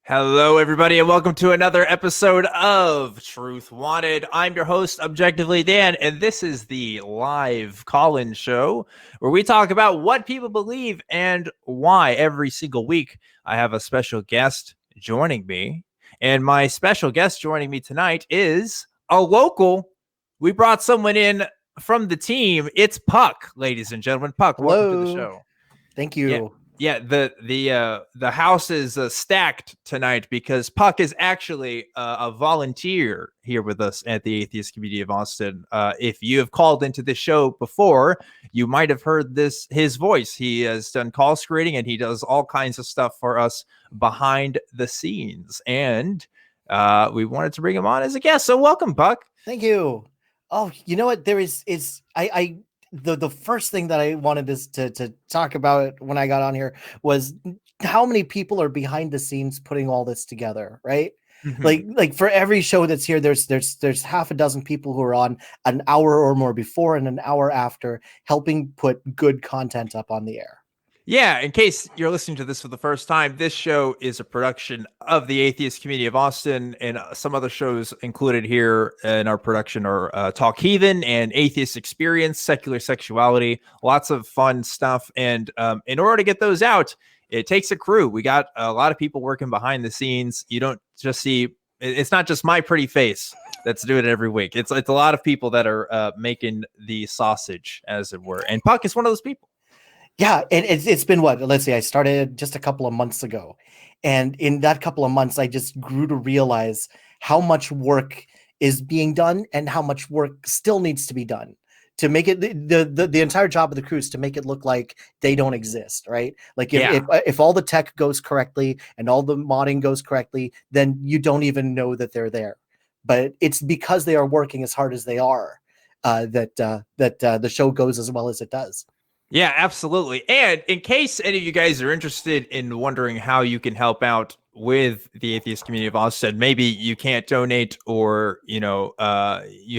Hello, everybody, and welcome to another episode of Truth Wanted. I'm your host, ObjectivelyDan, and this is the live call-in show where we talk about what people believe and why. Every single week, I have a special guest joining me, and my special guest joining me tonight is a local. We brought someone in from the team. It's Puck, ladies and gentlemen. Puck, Hello. welcome to the show. Thank you. Yeah, the house is stacked tonight because Puck is actually a volunteer here with us at the Atheist Community of Austin. If you have called into this show before, you might have heard his voice. He has done call screening and he does all kinds of stuff for us behind the scenes. And we wanted to bring him on as a guest. So welcome, Puck. Thank you. Oh, you know what? The first thing that I wanted to talk about when I got on here was how many people are behind the scenes putting all this together, right? Mm-hmm. Like for every show that's here, there's half a dozen people who are on an hour or more before and an hour after, helping put good content up on the air. Yeah, in case you're listening to this for the first time, this show is a production of the Atheist Community of Austin, and some other shows included here in our production are Talk Heathen and Atheist Experience, Secular Sexuality, lots of fun stuff. And in order to get those out, it takes a crew. We got a lot of people working behind the scenes. You don't just see, it's not just my pretty face that's doing it every week. It's a lot of people that are making the sausage, as it were. And Puck is one of those people. Yeah, and it's been what? Let's see, I started just a couple of months ago. And in that couple of months, I just grew to realize how much work is being done and how much work still needs to be done to make it the entire job of the crew is to make it look like they don't exist, right? Like if all the tech goes correctly and all the modding goes correctly, then you don't even know that they're there. But it's because they are working as hard as they are that the show goes as well as it does. Yeah, absolutely. And in case any of you guys are interested in wondering how you can help out with the Atheist Community of Austin, maybe you can't donate or, you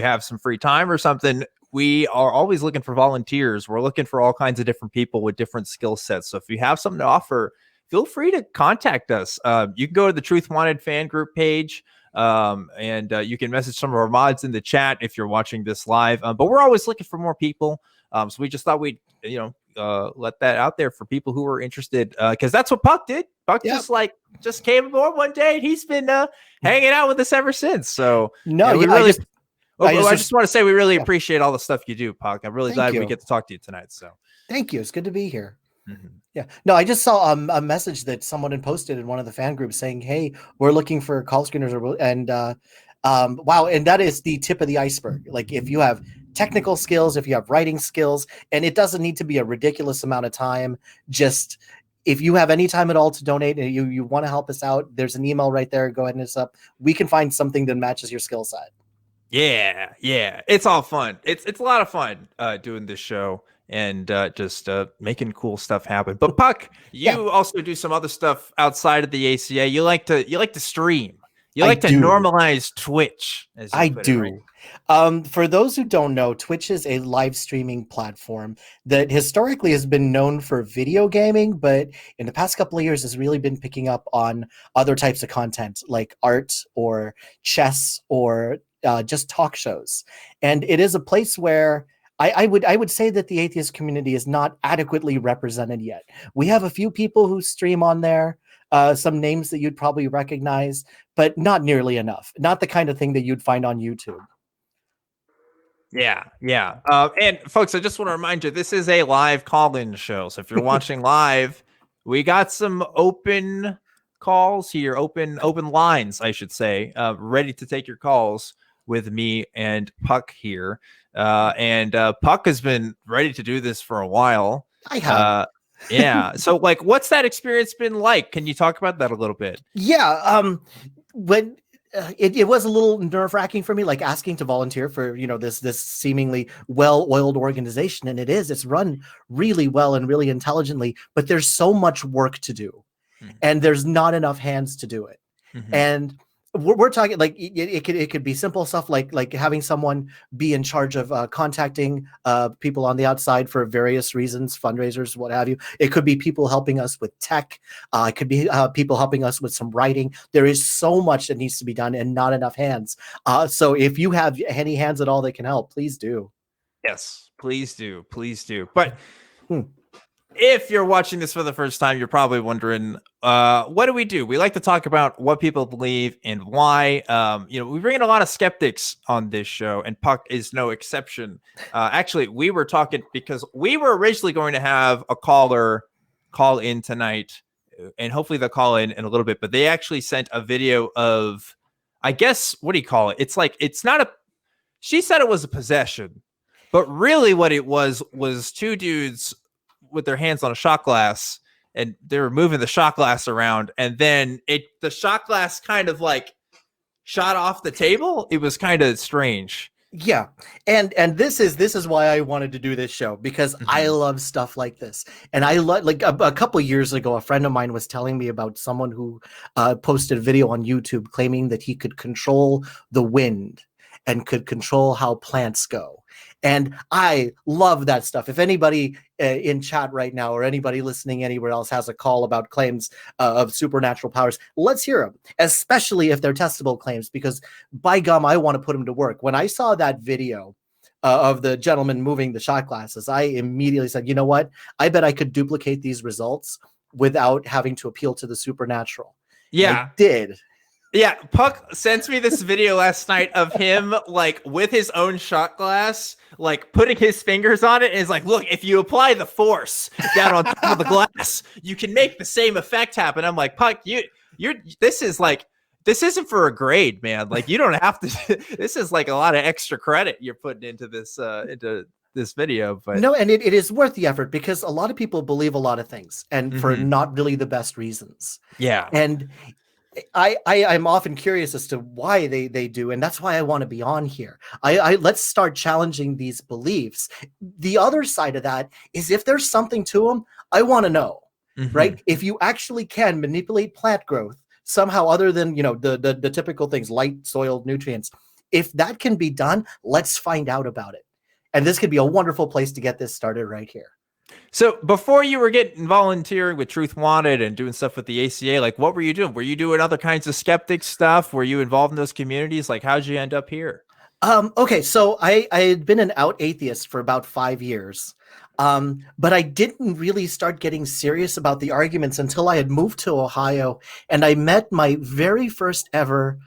have some free time or something. We are always looking for volunteers. We're looking for all kinds of different people with different skill sets. So if you have something to offer, feel free to contact us. You can go to the Truth Wanted fan group page. And you can message some of our mods in the chat if you're watching this live. But we're always looking for more people. So we just thought we'd, let that out there for people who are interested, because that's what Puck did. Puck just came aboard one day and he's been hanging out with us ever since. So I just want to say we really appreciate all the stuff you do, Puck. I'm really glad we get to talk to you tonight. So thank you. It's good to be here. Mm-hmm. Yeah. No, I just saw a message that someone had posted in one of the fan groups saying, "Hey, we're looking for call screeners," wow, and that is the tip of the iceberg. Like if you have technical skills, if you have writing skills, and it doesn't need to be a ridiculous amount of time, just if you have any time at all to donate and you want to help us out, there's an email right there. Go ahead and hit us up. We can find something that matches your skill set. Yeah. It's all fun. It's a lot of fun doing this show and just making cool stuff happen. But Puck, you also do some other stuff outside of the ACA. You like to stream. You like to normalize Twitch. I do. Right? For those who don't know, Twitch is a live streaming platform that historically has been known for video gaming, but in the past couple of years has really been picking up on other types of content like art or chess or just talk shows. And it is a place where I would say that the atheist community is not adequately represented yet. We have a few people who stream on there, some names that you'd probably recognize, but not nearly enough. Not the kind of thing that you'd find on YouTube. Yeah. And folks, I just want to remind you, this is a live call-in show. So if you're watching live, we got some open calls here, open lines, I should say, ready to take your calls with me and Puck here. And Puck has been ready to do this for a while. I have. Yeah. So what's that experience been like? Can you talk about that a little bit? Yeah. When it was a little nerve-wracking for me, like asking to volunteer for, this seemingly well-oiled organization. And it's run really well and really intelligently, but there's so much work to do and there's not enough hands to do it. Mm-hmm. And we're talking like it could be simple stuff like having someone be in charge of contacting people on the outside for various reasons, fundraisers, what have you. It could be people helping us with tech. It could be people helping us with some writing. There is so much that needs to be done and not enough hands. So if you have any hands at all that can help, please do. Yes, please do. Please do. But Hmm. if you're watching this for the first time, you're probably wondering, what do we do? We like to talk about what people believe and why. We bring in a lot of skeptics on this show, and Puck is no exception. Actually, we were talking because we were originally going to have a caller call in tonight, and hopefully they'll call in a little bit, but they actually sent a video of, I guess, what do you call it? It's like, it's not a, she said it was a possession, but really what it was two dudes with their hands on a shot glass, and they were moving the shot glass around, and then the shot glass kind of like shot off the table. It was kind of strange. Yeah, and this is why I wanted to do this show, because I love stuff like this. And I love, like, a couple years ago, a friend of mine was telling me about someone who posted a video on YouTube claiming that he could control the wind and could control how plants go. And I love that stuff. If anybody in chat right now, or anybody listening anywhere else, has a call about claims of supernatural powers, let's hear them, especially if they're testable claims, because by gum, I want to put them to work. When I saw that video of the gentleman moving the shot glasses, I immediately said, you know what? I bet I could duplicate these results without having to appeal to the supernatural. Yeah. And I did. Yeah, Puck sent me this video last night of him, like, with his own shot glass, like, putting his fingers on it, and is like, look, if you apply the force down on top of the glass, you can make the same effect happen. I'm like, Puck, this isn't for a grade, man. Like, you don't have to, this is like a lot of extra credit you're putting into this video. But no, and it is worth the effort, because a lot of people believe a lot of things, and for not really the best reasons. Yeah. And I'm often curious as to why they do, and that's why I want to be on here. Let's start challenging these beliefs. The other side of that is, if there's something to them, I want to know, right? If you actually can manipulate plant growth somehow, other than, the typical things, light, soil, nutrients, if that can be done, let's find out about it. And this could be a wonderful place to get this started right here. So before you were getting volunteering with Truth Wanted and doing stuff with the ACA, like, what were you doing? Were you doing other kinds of skeptic stuff? Were you involved in those communities? Like, how'd you end up here? Okay, so I had been an out atheist for about 5 years. But I didn't really start getting serious about the arguments until I had moved to Ohio, and I met my very first ever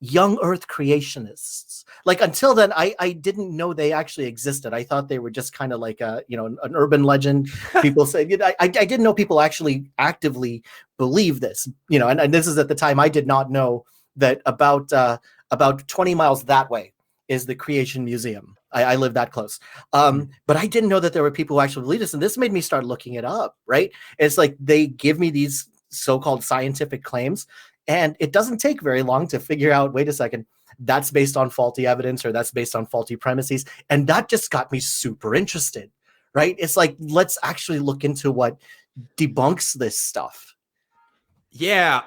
young earth creationists. Like, until then, I didn't know they actually existed. I thought they were just kind of like an urban legend. People say, I didn't know people actually actively believe this, and this is at the time I did not know that about 20 miles that way is the Creation Museum. I live that close. But I didn't know that there were people who actually believe this. And this made me start looking it up, right? It's like they give me these so-called scientific claims, and it doesn't take very long to figure out, wait a second, that's based on faulty evidence, or that's based on faulty premises. And that just got me super interested, right? It's like, let's actually look into what debunks this stuff. Yeah,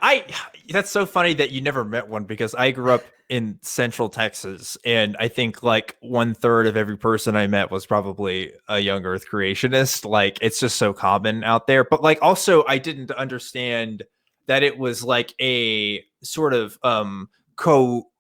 that's so funny that you never met one, because I grew up in Central Texas, and I think like 1/3 of every person I met was probably a young earth creationist. Like, it's just so common out there. But like, also, I didn't understand that it was like a sort of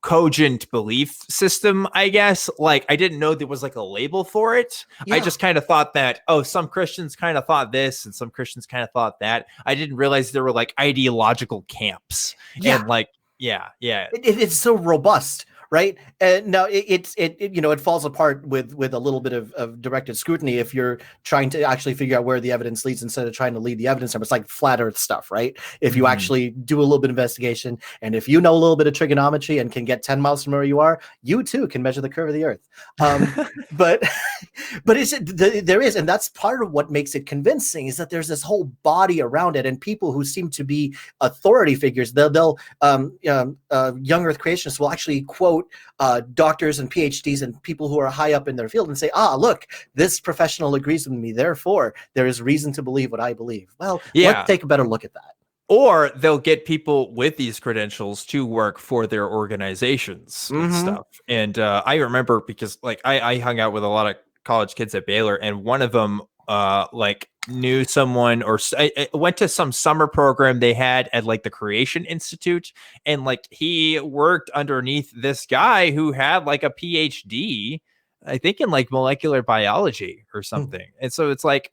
cogent belief system, I guess. Like, I didn't know there was like a label for it. Yeah. I just kind of thought that, some Christians kind of thought this and some Christians kind of thought that. I didn't realize there were like ideological camps. Yeah. And like, yeah. It's so robust, right? And now it falls apart with a little bit of directed scrutiny if you're trying to actually figure out where the evidence leads instead of trying to lead the evidence. It's like flat earth stuff, right? If you actually do a little bit of investigation, and if you know a little bit of trigonometry and can get 10 miles from where you are, you too can measure the curve of the earth. But there is, and that's part of what makes it convincing, is that there's this whole body around it, and people who seem to be authority figures, they'll young earth creationists will actually quote doctors and PhDs and people who are high up in their field and say, look, this professional agrees with me, therefore there is reason to believe what I believe. Well, let's take a better look at that. or they'll get people with these credentials to work for their organizations and stuff. And I remember because like I hung out with a lot of college kids at Baylor, and one of them like knew someone or I went to some summer program they had at like the Creation Institute, and like he worked underneath this guy who had like a PhD, I think in like molecular biology or something. And so it's like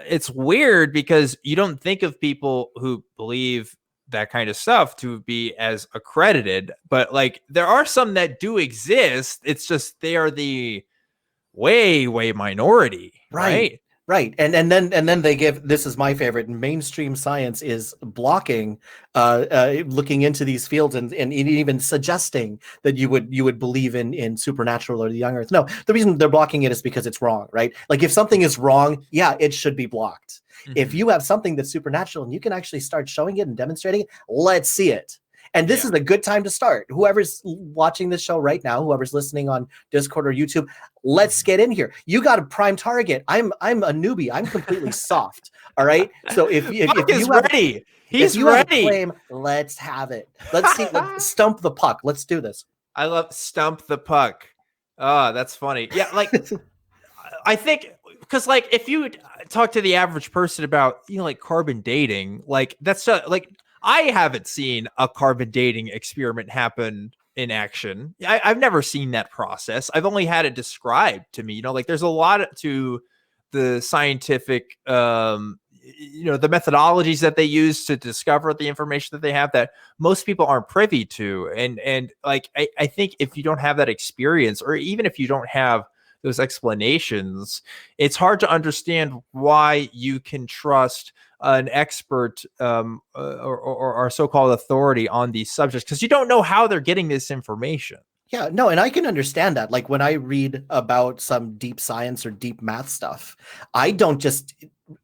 it's weird because you don't think of people who believe that kind of stuff to be as accredited, but like there are some that do exist. It's just they are the way minority, right? Right. And then they give, this is my favorite, mainstream science is blocking looking into these fields and even suggesting that you would believe in supernatural or the young earth. No, the reason they're blocking it is because it's wrong, right? Like if something is wrong, yeah, it should be blocked. If you have something that's supernatural and you can actually start showing it and demonstrating it, let's see it. And this is a good time to start. Whoever's watching this show right now, whoever's listening on Discord or YouTube, let's get in here. You got a prime target. I'm a newbie. I'm completely soft. All right. So if you is ready, he's ready. Claim, let's have it. Let's see. Let's stump the puck. Let's do this. I love stump the puck. Oh, that's funny. Yeah, like I think because like if you talk to the average person about like carbon dating, like that's like. I haven't seen a carbon dating experiment happen in action. I've never seen that process. I've only had it described to me. Like there's a lot to the scientific, the methodologies that they use to discover the information that they have that most people aren't privy to. And like, I think if you don't have that experience, or even if you don't have those explanations, it's hard to understand why you can trust an expert or so-called authority on these subjects, because you don't know how they're getting this information. Yeah, no, and I can understand that. Like when I read about some deep science or deep math stuff, I don't just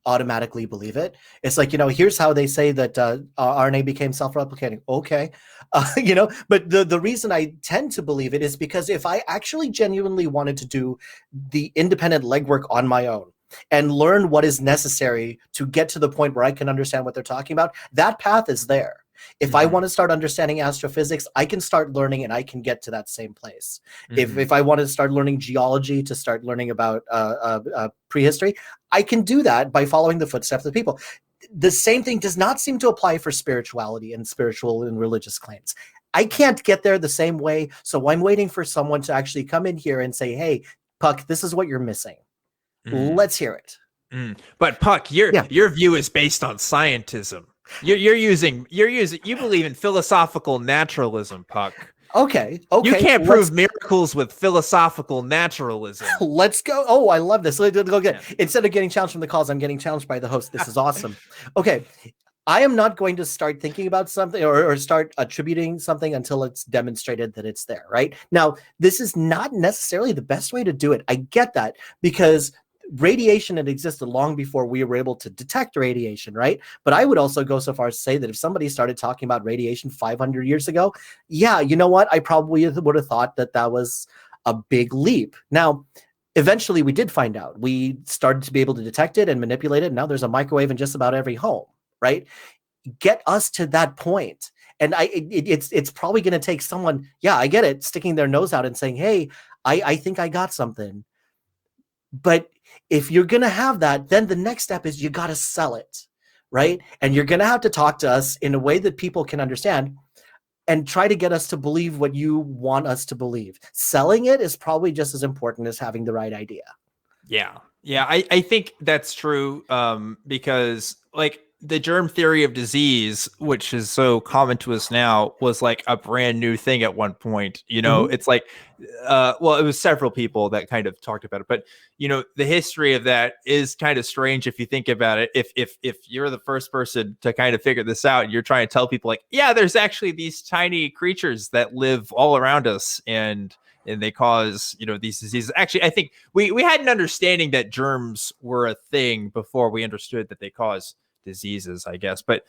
automatically believe it. It's like, here's how they say that RNA became self-replicating. Okay. But the reason I tend to believe it is because if I actually genuinely wanted to do the independent legwork on my own, and learn what is necessary to get to the point where I can understand what they're talking about, that path is there. If I want to start understanding astrophysics, I can start learning and I can get to that same place. If I want to start learning geology, to start learning about prehistory, I can do that by following the footsteps of people. The same thing does not seem to apply for spirituality and spiritual and religious claims. I can't get there the same way, so I'm waiting for someone to actually come in here and say, hey, Puck, this is what you're missing. Let's hear it. But Puck, your view is based on scientism. You believe in philosophical naturalism, Puck. Okay. You can't prove miracles with philosophical naturalism. Let's go. Oh, I love this. Let's go get. Instead of getting challenged from the calls, I'm getting challenged by the host. This is awesome. Okay. I am not going to start thinking about something or start attributing something until it's demonstrated that it's there, right? Now, this is not necessarily the best way to do it. I get that, because radiation had existed long before we were able to detect radiation, right? But I would also go so far as to say that if somebody started talking about radiation 500 years ago, yeah, you know what? I probably would have thought that that was a big leap. Now, eventually we did find out. We started to be able to detect it and manipulate it. And now there's a microwave in just about every home, right? Get us to that point. And it's probably going to take someone, yeah, I get it, sticking their nose out and saying, hey, I think I got something. But if you're going to have that, then the next step is you got to sell it, right? And you're going to have to talk to us in a way that people can understand and try to get us to believe what you want us to believe. Selling it is probably just as important as having the right idea. Yeah. I think that's true, because like the germ theory of disease, which is so common to us now, was like a brand new thing at one point. It's like, it was several people that kind of talked about it, but the history of that is kind of strange if you think about it. If you're the first person to kind of figure this out, and you're trying to tell people like, yeah, there's actually these tiny creatures that live all around us, and they cause, these diseases. Actually, I think we had an understanding that germs were a thing before we understood that they cause diseases, I guess. But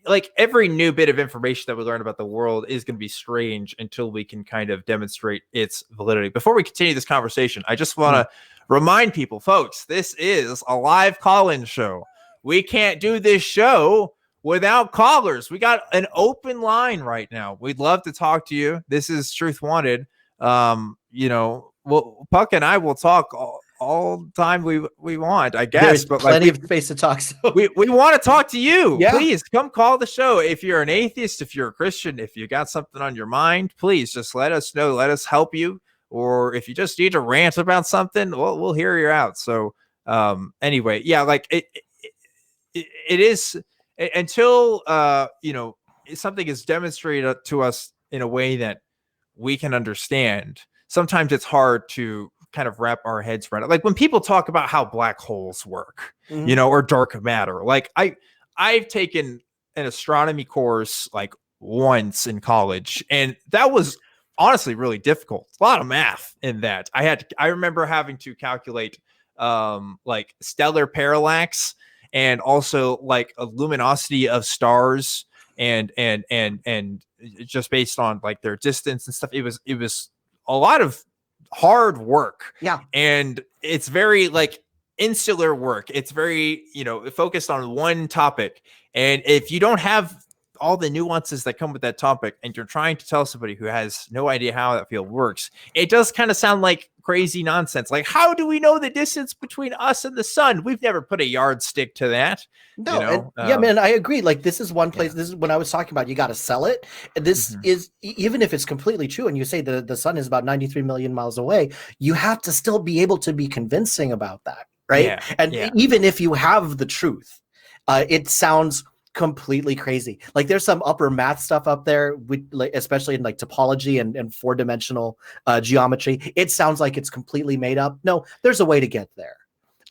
like every new bit of information that we learn about the world is going to be strange until we can kind of demonstrate its validity. Before we continue this conversation, I just want to remind people, folks, this is a live call-in show. we can't do this show without callers. We got an open line right now. We'd love to talk to you. This is Truth Wanted. You know, well, Puck and I will talk all the time we want, I guess. There's but plenty of space to talk. So we want to talk to you. Yeah. Please come call the show. If you're an atheist, if you're a Christian, if you got something on your mind, please just let us know. Let us help you. Or if you just need to rant about something, we'll hear you out. So anyway, yeah, like it is until you know, something is demonstrated to us in a way that we can understand. Sometimes it's hard to kind of wrap our heads around it. Like when people talk about how black holes work, you know, or dark matter. Like I've taken an astronomy course like once in college, and that was honestly really difficult. A lot of math in that. I remember having to calculate like stellar parallax and also like a luminosity of stars and just based on like their distance and stuff. It was a lot of hard work. Yeah. And it's very like insular work. It's very, you know, focused on one topic. And if you don't have all the nuances that come with that topic and you're trying to tell somebody who has no idea how that field works, it does kind of sound like crazy nonsense. Like, how do we know the distance between us and the sun? We've never put a yardstick to that. No, you know? yeah, man, I agree. Like, this is one place. This is when I was talking about you got to sell it. This is even if it's completely true, and you say the sun is about 93 million miles away, you have to still be able to be convincing about that, right? Yeah, and even if you have the truth, it sounds completely crazy. Like there's some upper math stuff up there, with, like, especially in like topology and four-dimensional geometry. It sounds like it's completely made up. No, there's a way to get there.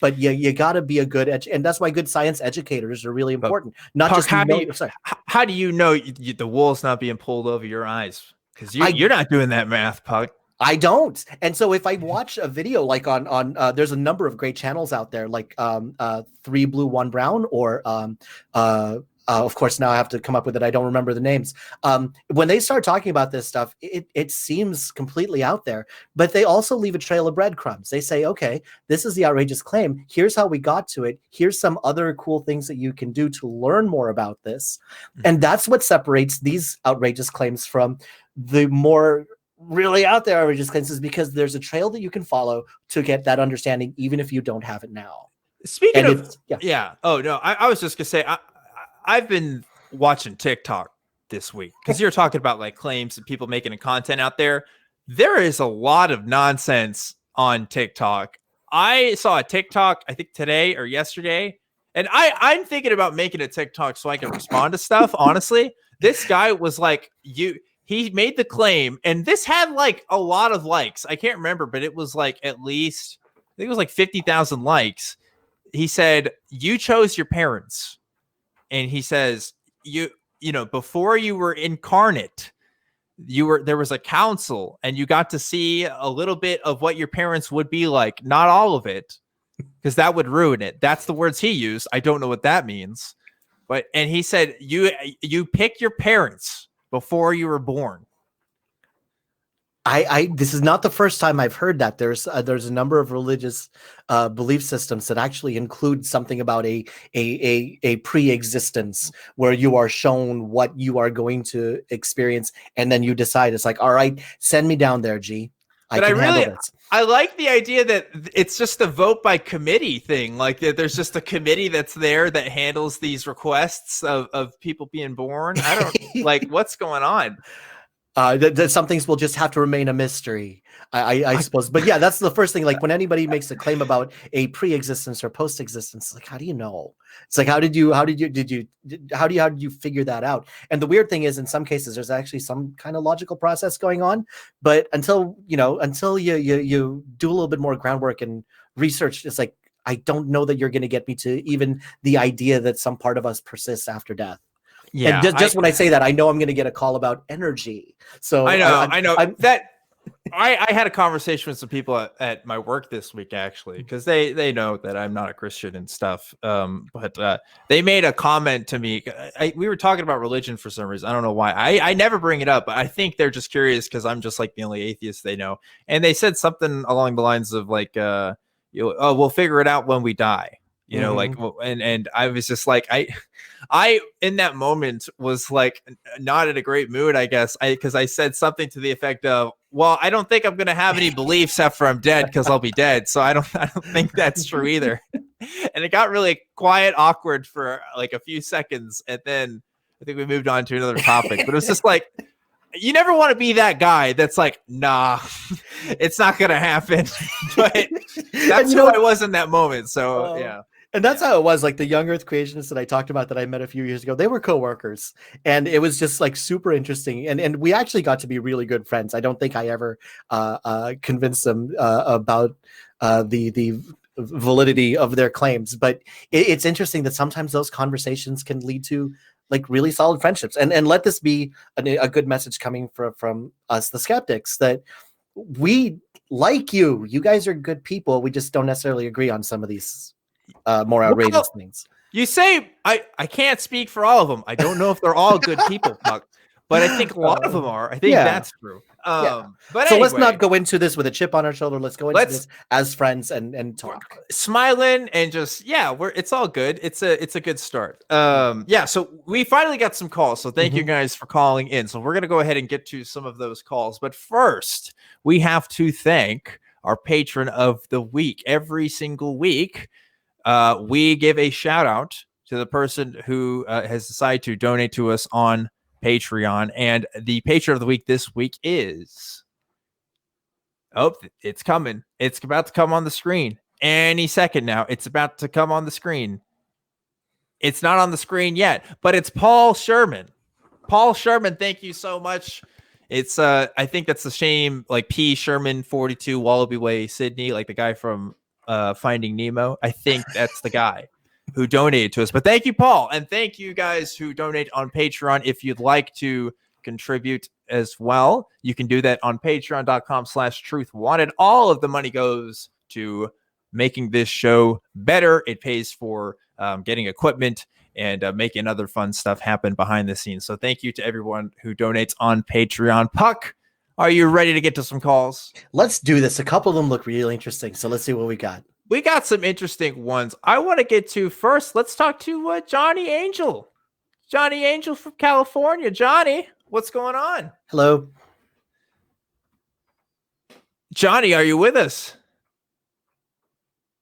But you got to be a good and that's why good science educators are really important. Not Puck, just how do you know the wool's not being pulled over your eyes? Because you're not doing that math, Puck. I don't. And so if I watch a video like on there's a number of great channels out there, like 3 Blue 1 Brown, or of course now I have to come up with it. I don't remember the names. When they start talking about this stuff, it seems completely out there, but they also leave a trail of breadcrumbs. They say, okay, this is the outrageous claim. Here's how we got to it. Here's some other cool things that you can do to learn more about this. And that's what separates these outrageous claims from the more really out there outrageous claims, is because there's a trail that you can follow to get that understanding, even if you don't have it now. Speaking of, oh no, I was just gonna say, I've been watching TikTok this week because you're talking about like claims and people making content out there. There is a lot of nonsense on TikTok. I saw a TikTok, I think today or yesterday, and I'm thinking about making a TikTok so I can respond to stuff. Honestly, this guy was like, he made the claim, and this had like a lot of likes. I can't remember, but it was like at least, I think it was like 50,000 likes. He said, you chose your parents. And he says, you know, before you were incarnate, there was a council and you got to see a little bit of what your parents would be like. Not all of it, because that would ruin it. That's the words he used. I don't know what that means. And he said, you pick your parents before you were born. This is not the first time I've heard that. There's a number of religious belief systems that actually include something about a pre-existence where you are shown what you are going to experience, and then you decide. It's like, all right, send me down there, G. I like the idea that it's just a vote by committee thing. Like there's just a committee that's there that handles these requests of people being born. I don't like what's going on. That some things will just have to remain a mystery, I suppose. But yeah, that's the first thing. Like when anybody makes a claim about a pre-existence or post-existence, it's like, how do you know? It's like, how did you figure that out? And the weird thing is, in some cases, there's actually some kind of logical process going on. But until you do a little bit more groundwork and research, it's like, I don't know that you're going to get me to even the idea that some part of us persists after death. Yeah, and just when I say that, I know I'm going to get a call about energy. So I know that I had a conversation with some people at my work this week, actually, because they know that I'm not a Christian and stuff. But they made a comment to me. We were talking about religion for some reason. I don't know why. I never bring it up, but I think they're just curious because I'm just like the only atheist they know. And they said something along the lines of like, we'll figure it out when we die. you know, like, and I was just like, I in that moment was like not in a great mood, I guess, because I said something to the effect of, well, I don't think I'm gonna have any beliefs after I'm dead because I'll be dead, so I don't think that's true either. And it got really quiet, awkward for like a few seconds, and then I think we moved on to another topic. But it was just like, you never want to be that guy that's like, nah, it's not gonna happen. But that's who I was in that moment. So yeah. And that's how it was. Like the young Earth creationists that I talked about that I met a few years ago, they were coworkers, and it was just like super interesting. And we actually got to be really good friends. I don't think I ever convinced them about the validity of their claims, but it's interesting that sometimes those conversations can lead to like really solid friendships. And let this be a good message coming from us, the skeptics, that we like you. You guys are good people. We just don't necessarily agree on some of these more outrageous things. You say I can't speak for all of them. I don't know if they're all good people, Puck, but I think a lot of them are. I think that's true. But so anyway, let's not go into this with a chip on our shoulder. Let's go into this as friends and talk, smiling and just it's all good. It's a good start. So we finally got some calls. So thank you guys for calling in. So we're gonna go ahead and get to some of those calls. But first, we have to thank our patron of the week. Every single week, we give a shout out to the person who has decided to donate to us on Patreon, and the patron of the week this week is it's coming. It's about to come on the screen any second now. It's about to come on the screen. It's not on the screen yet, but it's Paul Sherman. Paul Sherman, thank you so much. It's I think that's a shame, like P Sherman 42 Wallaby Way, Sydney, like the guy from Finding Nemo. I think that's the guy who donated to us. But thank you, Paul, and thank you guys who donate on Patreon. If you'd like to contribute as well, you can do that on patreon.com/truthwanted. All of the money goes to making this show better. It pays for getting equipment and making other fun stuff happen behind the scenes. So thank you to everyone who donates on Patreon. Puck, are you ready to get to some calls? Let's do this. A couple of them look really interesting, so let's see what we got. We got some interesting ones. I want to get to first. Let's talk to Johnny Angel. Johnny Angel from California. Johnny, what's going on? Hello. Johnny, are you with us?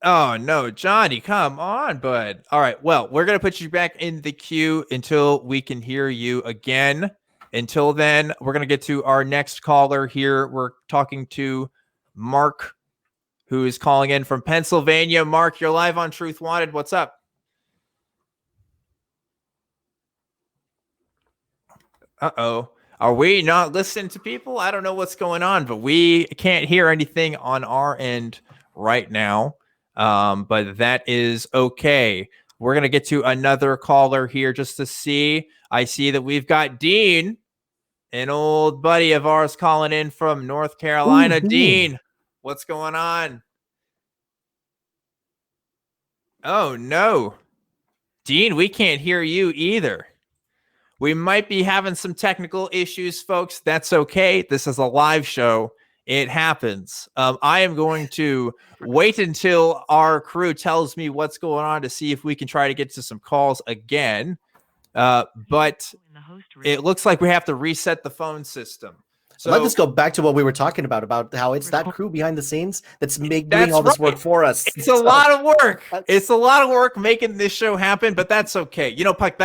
Oh, no, Johnny, come on, bud. All right, well, we're going to put you back in the queue until we can hear you again. Until then, we're going to get to our next caller here. We're talking to Mark, who is calling in from Pennsylvania. Mark, you're live on Truth Wanted. What's up? Uh-oh. Are we not listening to people? I don't know what's going on, but we can't hear anything on our end right now. But that is okay. We're going to get to another caller here just to see. I see that we've got Dean, an old buddy of ours, calling in from North Carolina. Ooh. Dean, what's going on? Oh, no. Dean, we can't hear you either. We might be having some technical issues, folks. That's okay. This is a live show. It happens. I am going to wait until our crew tells me what's going on to see if we can try to get to some calls again. But it looks like we have to reset the phone system. So let us go back to what we were talking about how it's that crew behind the scenes that's doing all this work for us. It's a lot of work. It's a lot of work making this show happen, but that's okay. You know, Puck,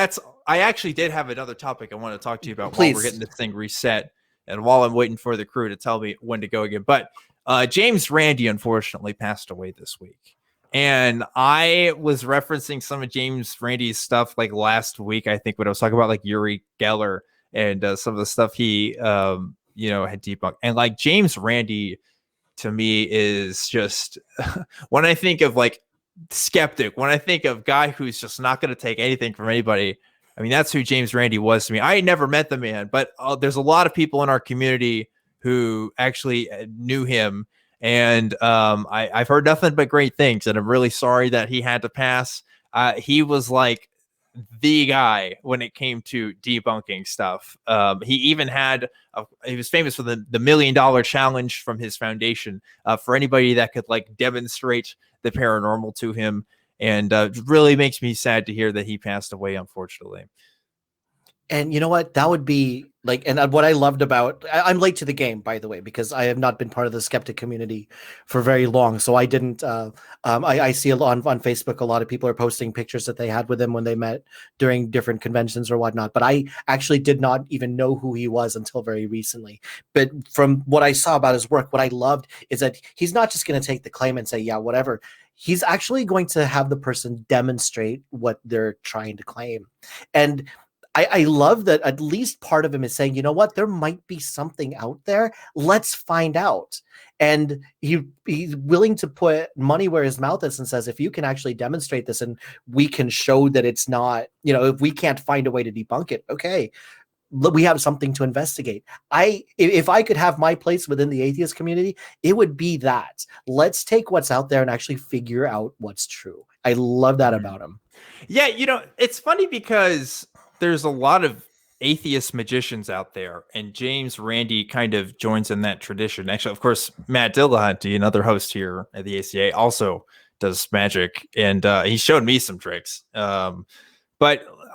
I actually did have another topic I want to talk to you about while we're getting this thing reset and while I'm waiting for the crew to tell me when to go again. But James Randi, unfortunately, passed away this week. And I was referencing some of James Randi's stuff like last week, I think, when I was talking about like Uri Geller and some of the stuff he, had debunked. And like James Randi, to me, is just when I think of like skeptic, when I think of guy who's just not going to take anything from anybody, I mean, that's who James Randi was to me. I never met the man, but there's a lot of people in our community who actually knew him. And I've heard nothing but great things. And I'm really sorry that he had to pass. He was like the guy when it came to debunking stuff. He even had, he was famous for the $1 million challenge from his foundation for anybody that could like demonstrate the paranormal to him. And really makes me sad to hear that he passed away, unfortunately. And you know what? That would be like, and what I loved about, I'm late to the game, by the way, because I have not been part of the skeptic community for very long. So I didn't, I see a lot on Facebook, a lot of people are posting pictures that they had with him when they met during different conventions or whatnot. But I actually did not even know who he was until very recently. But from what I saw about his work, what I loved is that he's not just going to take the claim and say, yeah, whatever. He's actually going to have the person demonstrate what they're trying to claim. And I love that at least part of him is saying, you know what, there might be something out there. Let's find out. And he's willing to put money where his mouth is and says, if you can actually demonstrate this and we can show that it's not, if we can't find a way to debunk it, okay, we have something to investigate. If I could have my place within the atheist community, it would be that. Let's take what's out there and actually figure out what's true. I love that about him. Yeah, it's funny because there's a lot of atheist magicians out there, and James Randi kind of joins in that tradition. Actually, of course, Matt Dillahunty, another host here at the ACA, also does magic, and he showed me some tricks. But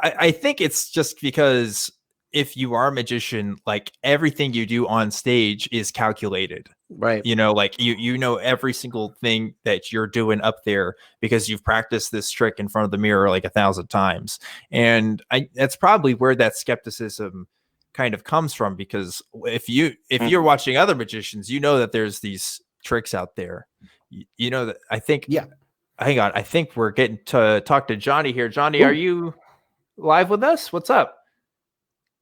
I think it's just because if you are a magician, like everything you do on stage is calculated. Right. Like you know every single thing that you're doing up there because you've practiced this trick in front of the mirror like 1,000 times. And that's probably where that skepticism kind of comes from, because if you're watching other magicians, that there's these tricks out there. That I think, yeah. Hang on, I think we're getting to talk to Johnny here. Johnny, Are you live with us? What's up?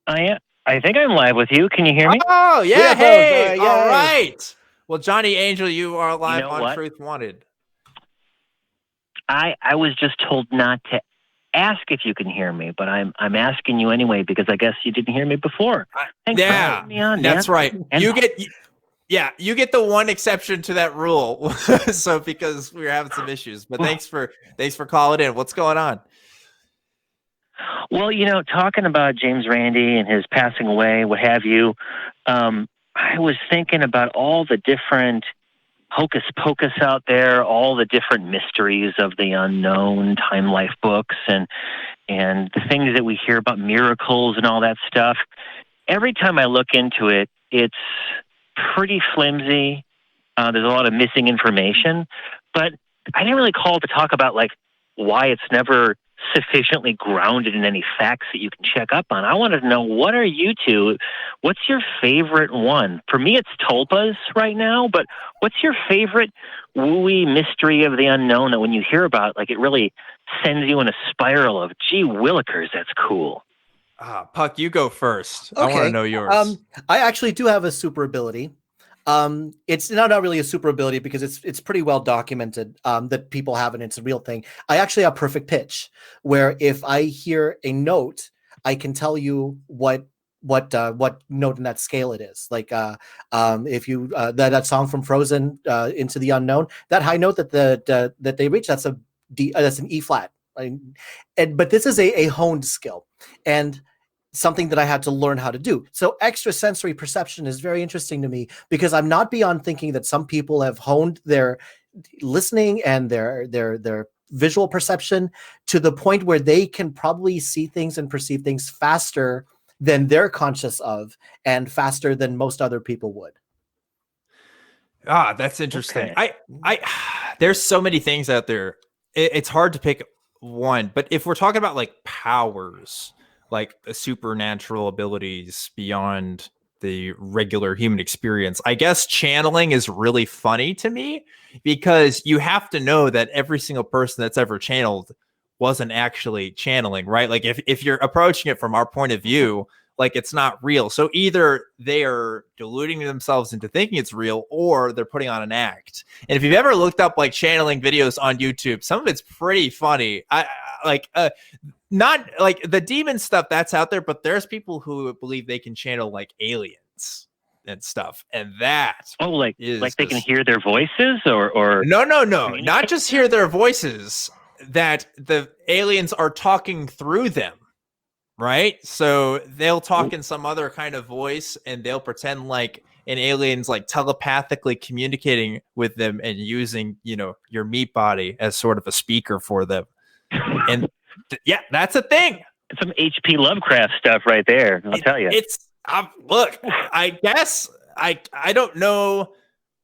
I think I'm live with you. Can you hear me? Oh, yeah. Hey, all right. Well, Johnny Angel, you are live on Truth Wanted. I was just told not to ask if you can hear me, but I'm asking you anyway because I guess you didn't hear me before. Thanks for having me on, that's man. right. And you get the one exception to that rule. So because we were having some issues, but thanks for calling in. What's going on? Well, talking about James Randi and his passing away, what have you, I was thinking about all the different hocus pocus out there, all the different mysteries of the unknown, Time Life books, and the things that we hear about miracles and all that stuff. Every time I look into it, it's pretty flimsy. There's a lot of missing information, but I didn't really call to talk about why it's never sufficiently grounded in any facts that you can check up on. I wanted to know, what are you two? What's your favorite one? For me, it's tulpas right now, but what's your favorite wooey mystery of the unknown that when you hear about, it really sends you in a spiral of, gee willikers, that's cool? Puck, you go first. Okay. I want to know yours. I actually do have a super ability. It's not really a super ability because it's pretty well documented that people have, and it's a real thing. I actually have perfect pitch, where if I hear a note, I can tell you what note in that scale it is. If you that song from Frozen, Into the Unknown, that high note that they reach, that's a D, that's an E flat. But this is a honed skill, and something that I had to learn how to do. So extrasensory perception is very interesting to me because I'm not beyond thinking that some people have honed their listening and their visual perception to the point where they can probably see things and perceive things faster than they're conscious of and faster than most other people would. That's interesting. Okay. I there's so many things out there. It's hard to pick one, but if we're talking about powers, supernatural abilities beyond the regular human experience, I guess channeling is really funny to me because you have to know that every single person that's ever channeled wasn't actually channeling, right? If you're approaching it from our point of view, it's not real. So either they are deluding themselves into thinking it's real, or they're putting on an act. And if you've ever looked up channeling videos on YouTube, some of it's pretty funny. Not the demon stuff that's out there, but there's people who believe they can channel aliens and stuff, and that they can hear their voices or no, not just hear their voices, that the aliens are talking through them, right? So they'll talk in some other kind of voice, and they'll pretend like and aliens like telepathically communicating with them and using, your meat body as sort of a speaker for them. And yeah, that's a thing. It's some HP Lovecraft stuff right there. I'll tell you. It's look, I guess I don't know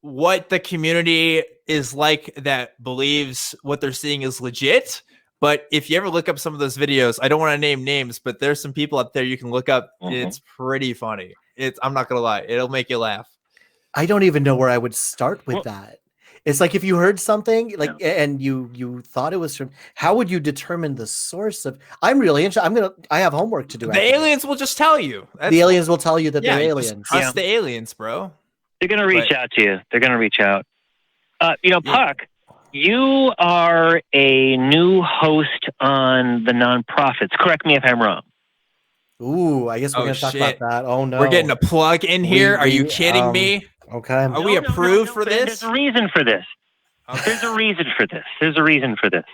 what the community is like that believes what they're seeing is legit. But if you ever look up some of those videos, I don't want to name names, but there's some people out there you can look up. It's pretty funny. I'm not going to lie. It'll make you laugh. I don't even know where I would start with that. It's like if you heard something and you thought it was from, how would you determine the source of? I'm really interested. I have homework to do. The aliens will just tell you. The aliens will tell you that they're aliens. Trust the aliens, bro. They're going to reach out to you. They're going to reach out. Puck, you are a new host on the nonprofits. Correct me if I'm wrong. Ooh, I guess we're going to talk about that. Oh, no. We're getting a plug in here. Are you kidding me? Okay. Are we approved for this? There's a reason for this. Okay. There's a reason for this. There's a reason for this.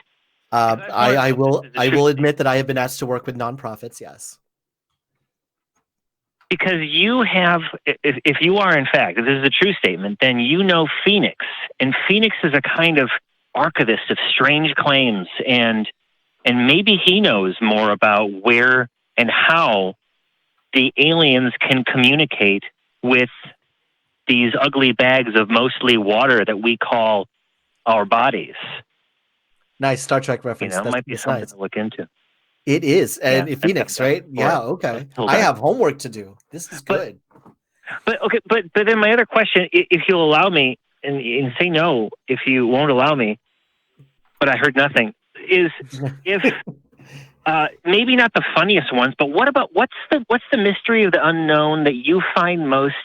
I will admit that I have been asked to work with nonprofits, yes. Because you have, if you are in fact, if this is a true statement, then you know Phoenix. And Phoenix is a kind of archivist of strange claims. And maybe he knows more about where and how the aliens can communicate with these ugly bags of mostly water that we call our bodies. Nice Star Trek reference. It might be something to look into. It is. And Phoenix, right? Yeah, okay. I have homework to do. This is good. But then my other question, if you'll allow me, and say no if you won't allow me, but I heard nothing, is if maybe not the funniest ones, but what about what's the mystery of the unknown that you find most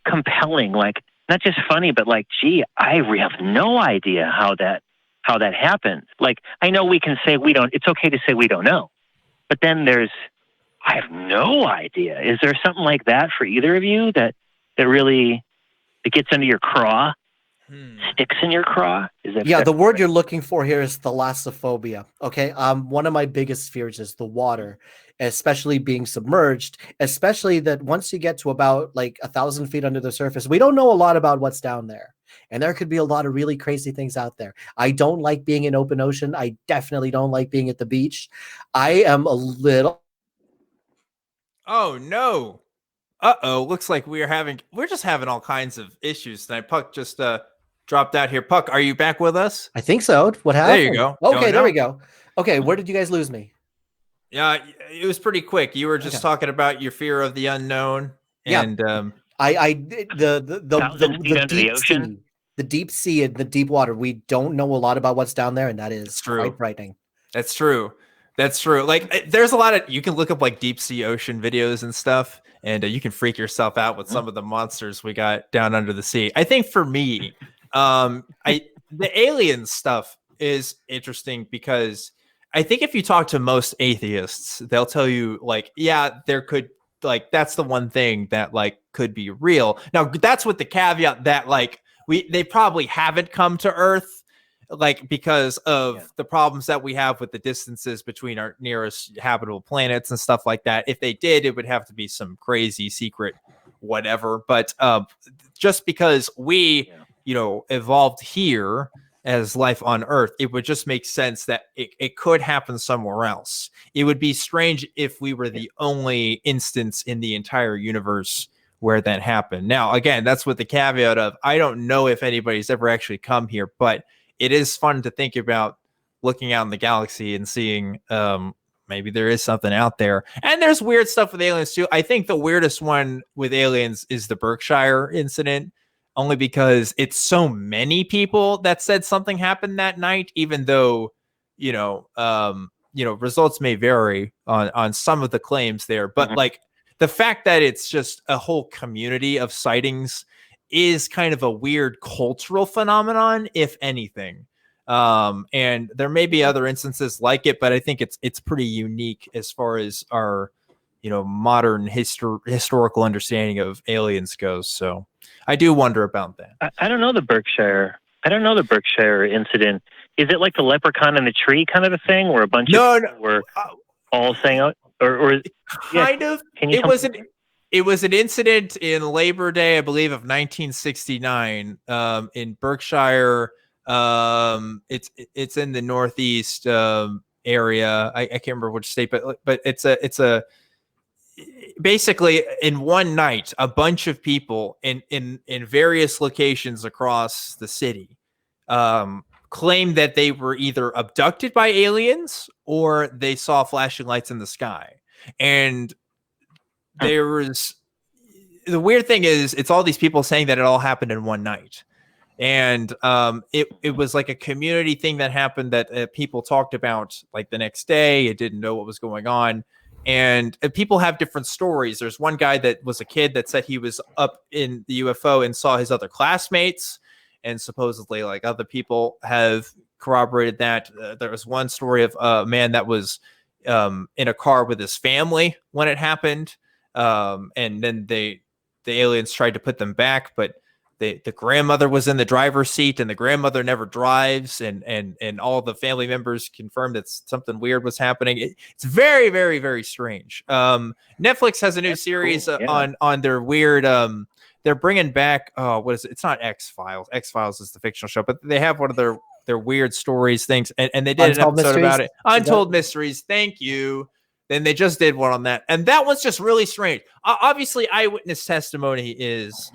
compelling? Like, not just funny, but like, gee, I have no idea how that happened. Like, I know we can say it's okay to say we don't know, but then I have no idea. Is there something like that for either of you that really, it gets under your craw, sticks in your craw? The word you're looking for here is thalassophobia. Okay. One of my biggest fears is the water, especially being submerged, especially that once you get to about like 1,000 feet under the surface, we don't know a lot about what's down there. And there could be a lot of really crazy things out there. I don't like being in open ocean. I definitely don't like being at the beach. I am a little. Oh, no. Uh-oh. Looks like we're just having all kinds of issues tonight. Puck just dropped out here. Puck, are you back with us? I think so. What happened? There you go. Okay, there we go. Okay, where did you guys lose me? Yeah, it was pretty quick. You were just talking about your fear of the unknown. And the deep sea and the deep water. We don't know a lot about what's down there, and that is quite frightening. That's true. Like, there's a lot of, you can look up like deep sea ocean videos and stuff, and you can freak yourself out with some of the monsters we got down under the sea. I think for me, the alien stuff is interesting because I think if you talk to most atheists, they'll tell you like, yeah, there could, like, that's the one thing that like could be real. Now that's with the caveat that like they probably haven't come to Earth, like because of the problems that we have with the distances between our nearest habitable planets and stuff like that. If they did, it would have to be some crazy secret whatever. But just because we, evolved here as life on Earth, it would just make sense that it could happen somewhere else. It would be strange if we were the only instance in the entire universe where that happened. Now, again, that's with the caveat of I don't know if anybody's ever actually come here, but it is fun to think about looking out in the galaxy and seeing maybe there is something out there. And there's weird stuff with aliens too. I think the weirdest one with aliens is the Berkshire incident, only because it's so many people that said something happened that night, even though, results may vary on some of the claims there. But like the fact that it's just a whole community of sightings is kind of a weird cultural phenomenon, if anything. And there may be other instances like it, but I think it's pretty unique as far as our, modern historical understanding of aliens goes. So I do wonder about that. I don't know the Berkshire. Incident. Is it like the leprechaun in the tree kind of a thing, where a bunch of people were all saying, or kind of? Can you? It was an incident in Labor Day, I believe, of 1969, in Berkshire. It's in the Northeast area. I can't remember which state, but it's a basically in one night, a bunch of people in various locations across the city claimed that they were either abducted by aliens or they saw flashing lights in the sky. And there was, the weird thing is, it's all these people saying that it all happened in one night. And it was like a community thing that happened that people talked about like the next day. It didn't know what was going on. And people have different stories. There's one guy that was a kid that said he was up in the UFO and saw his other classmates. And supposedly like other people have corroborated that. There was one story of a man that was in a car with his family when it happened. And then the aliens tried to put them back, but the grandmother was in the driver's seat, and the grandmother never drives, and all the family members confirmed that something weird was happening. It's very, very, very strange. Netflix has a new series on their weird. They're bringing back. What is it? It's not X-Files. X-Files is the fictional show, but they have one of their weird stories things, and they did Untold an episode Mysteries? about it. Untold Mysteries. Thank you. Then they just did one on that, and that one's just really strange. Obviously, eyewitness testimony is,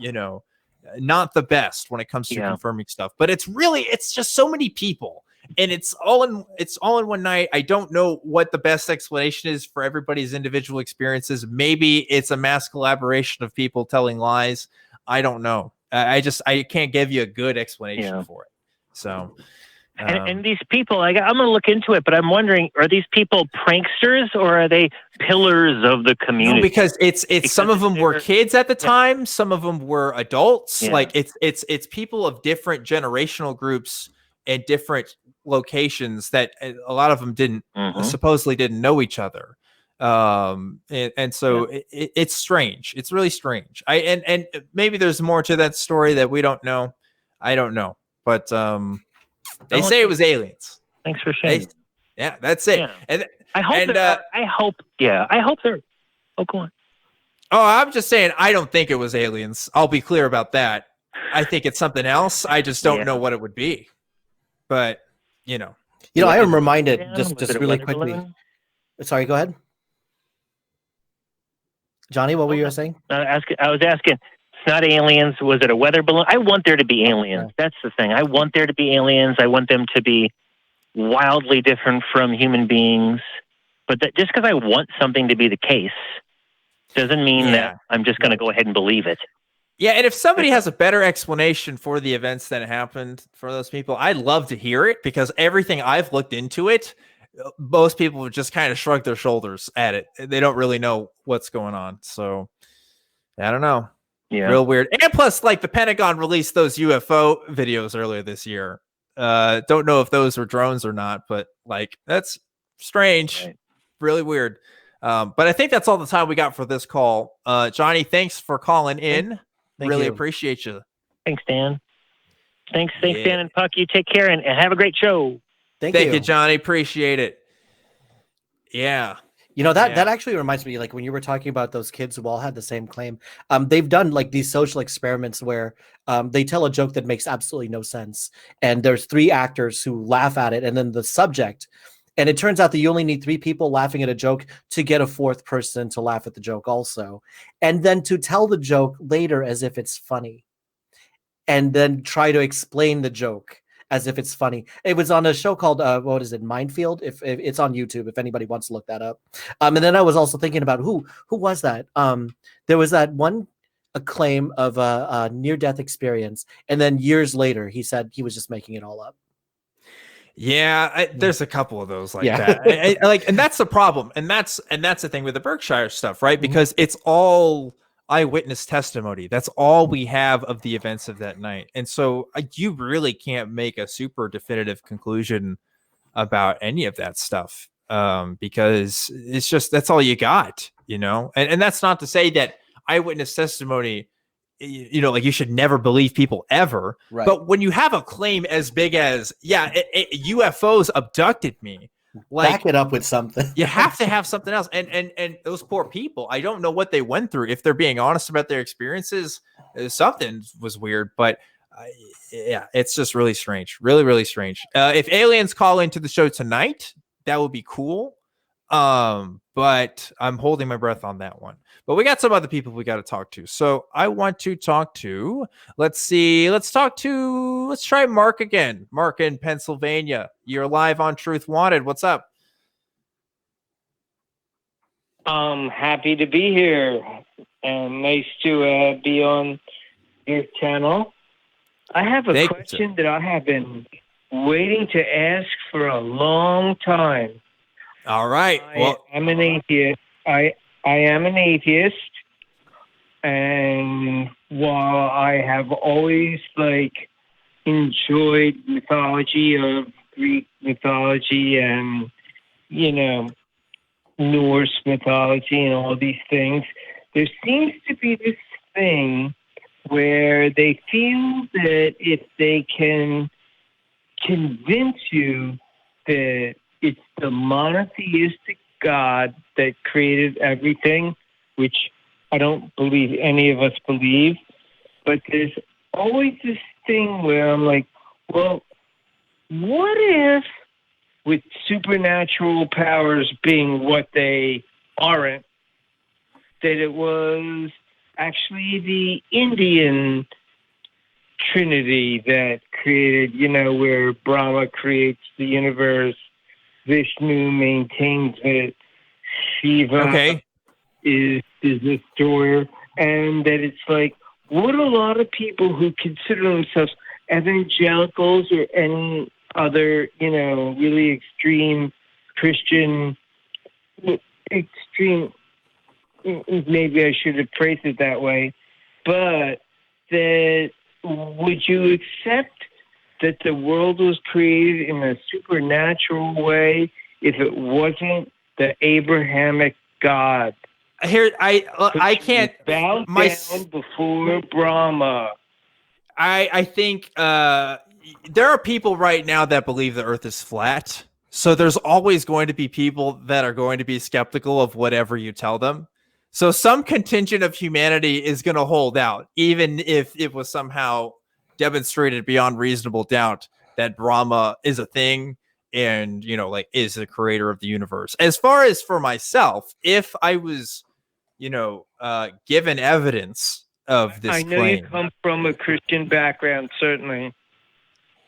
not the best when it comes to confirming stuff, but it's just so many people, and it's all in one night. I don't know what the best explanation is for everybody's individual experiences. Maybe it's a mass collaboration of people telling lies. I don't know. I can't give you a good explanation for it. So. And these people, I'm going to look into it, but I'm wondering, are these people pranksters or are they pillars of the community? No, because it's some of them were kids at the time, some of them were adults. Yeah. Like it's people of different generational groups and different locations that a lot of them supposedly didn't know each other. And so it's strange. It's really strange. And maybe there's more to that story that we don't know. I don't know, but they say it was aliens. Thanks for sharing. Yeah, that's it. Yeah. And I hope they're. Oh, go on. Oh, I'm just saying, I don't think it was aliens. I'll be clear about that. I think it's something else. I just don't know what it would be. But I am reminded just really quickly. Balloon? Sorry, go ahead, Johnny. What were you saying? I was asking. It's not aliens. Was it a weather balloon? I want there to be aliens. Yeah. That's the thing. I want there to be aliens. I want them to be wildly different from human beings. But just because I want something to be the case doesn't mean that I'm just going to go ahead and believe it. Yeah, and if somebody has a better explanation for the events that happened for those people, I'd love to hear it, because everything I've looked into it, most people would just kind of shrug their shoulders at it. They don't really know what's going on. So I don't know. Yeah. Real weird. And plus, like, the Pentagon released those UFO videos earlier this year. Don't know if those were drones or not, but like, that's strange. Right. Really weird. But I think that's all the time we got for this call. Johnny, thanks for calling in. Really appreciate you. Thanks, Dan. Thanks, Dan and Puck. You take care and have a great show. Thank you, Johnny. Appreciate it. Yeah. That actually reminds me, like, when you were talking about those kids who all had the same claim, they've done like these social experiments where they tell a joke that makes absolutely no sense. And there's 3 actors who laugh at it, and then the subject. And it turns out that you only need 3 people laughing at a joke to get a 4th person to laugh at the joke also. And then to tell the joke later as if it's funny. And then try to explain the joke as if it's funny. It was on a show called Minefield. If it's on YouTube, if anybody wants to look that up. And then I was also thinking about who was that? There was that one claim of a near-death experience, and then years later he said he was just making it all up. Yeah, there's a couple of those like that. And that's the problem. And that's the thing with the Berkshire stuff, right? Because it's all eyewitness testimony. That's all we have of the events of that night. And so you really can't make a super definitive conclusion about any of that stuff, because it's just, that's all you got, and that's not to say that eyewitness testimony, like, you should never believe people ever. Right. But when you have a claim as big as, UFOs abducted me, Like, back it up with something. you have to have something else. And those poor people, I don't know what they went through. If they're being honest about their experiences, something was weird. But yeah, it's just really strange. Really, really strange. If aliens call into the show tonight, that would be cool. But I'm holding my breath on that one. But we got some other people we got to talk to. So I want to talk to, let's try Mark again. Mark in Pennsylvania. You're live on Truth Wanted. What's up? Happy to be here, and nice to be on your channel. I have a question that I have been waiting to ask for a long time. All right. I'm an atheist. I am an atheist, and while I have always enjoyed mythology of Greek mythology and Norse mythology and all these things, there seems to be this thing where they feel that if they can convince you that it's the monotheistic God that created everything, which I don't believe any of us believe, but there's always this thing where I'm like, well, what if, with supernatural powers being what they aren't, that it was actually the Indian Trinity that created, where Brahma creates the universe, Vishnu maintains it, Shiva is the destroyer, and that it's what a lot of people who consider themselves evangelicals or any other, really extreme Christian, maybe I should have phrased it that way, but that would you accept that the world was created in a supernatural way if it wasn't the Abrahamic God? Here, I can't bow down before Brahma. I think there are people right now that believe the Earth is flat. So there's always going to be people that are going to be skeptical of whatever you tell them. So some contingent of humanity is going to hold out, even if it was somehow demonstrated beyond reasonable doubt that Brahma is a thing and, is the creator of the universe. As far as for myself, if I was, given evidence of this claim. I know you come from a Christian background, certainly.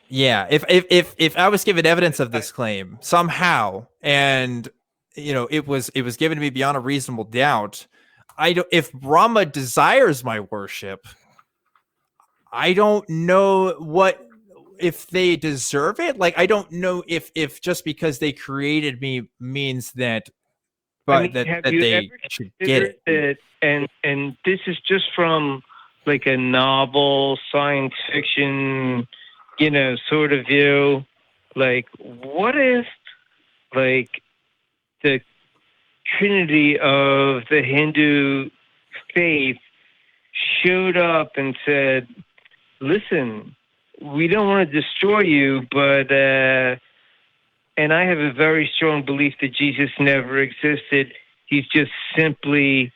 Yeah, if I was given evidence of this claim somehow, and it was given to me beyond a reasonable doubt, if Brahma desires my worship, I don't know if they deserve it. I don't know if just because they created me means that, but that they should get it. And this is just from a novel science fiction, sort of view. What if, the Trinity of the Hindu faith showed up and said, listen, we don't want to destroy you, but, and I have a very strong belief that Jesus never existed. He's just simply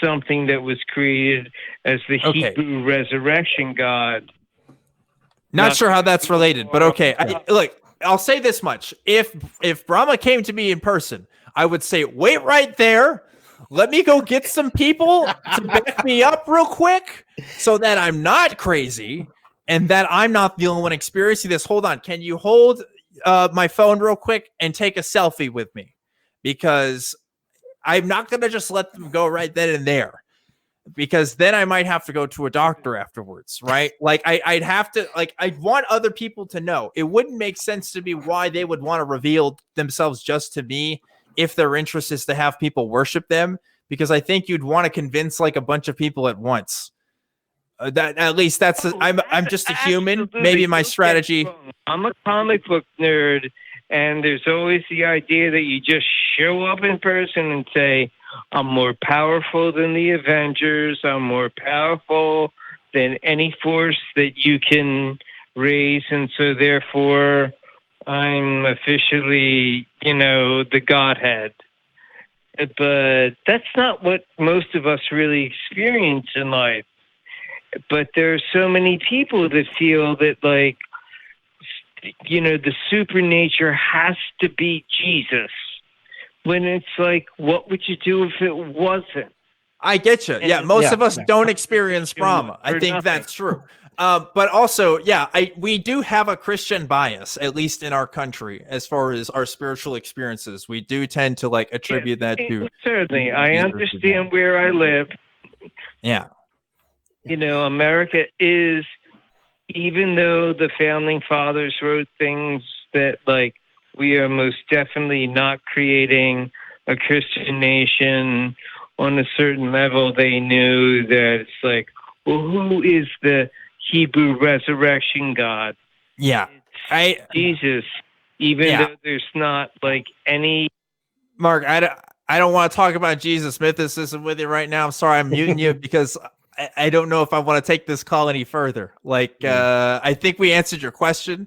something that was created as the Hebrew resurrection God. Not sure how that's related, but okay. Look, I'll say this much. If Brahma came to me in person, I would say, wait right there. Let me go get some people to back me up real quick so that I'm not crazy and that I'm not the only one experiencing this. Hold on. Can you hold my phone real quick and take a selfie with me? Because I'm not going to just let them go right then and there. Because then I might have to go to a doctor afterwards, right? I'd have to, I'd want other people to know. It wouldn't make sense to me why they would want to reveal themselves just to me if their interest is to have people worship them, because I think you'd want to convince a bunch of people at once. That at least that's I'm just a human. Maybe my strategy. I'm a comic book nerd, and there's always the idea that you just show up in person and say, I'm more powerful than the Avengers. I'm more powerful than any force that you can raise. And so therefore, I'm officially, the Godhead. But that's not what most of us really experience in life. But there are so many people that feel that, like, the supernature has to be Jesus. When it's like, what would you do if it wasn't? I get you. Yeah, most of us don't experience Brahma. I think that's true. But also, we do have a Christian bias, at least in our country, as far as our spiritual experiences. We do tend to attribute that to. Certainly, I understand where I live. Yeah. America is, even though the founding fathers wrote things that we are most definitely not creating a Christian nation on a certain level, they knew that it's who is the Hebrew resurrection God? Yeah. It's Jesus, even though there's not any. Mark, I don't want to talk about Jesus mythicism with you right now. I'm sorry, I'm muting you because I don't know if I want to take this call any further. I think we answered your question,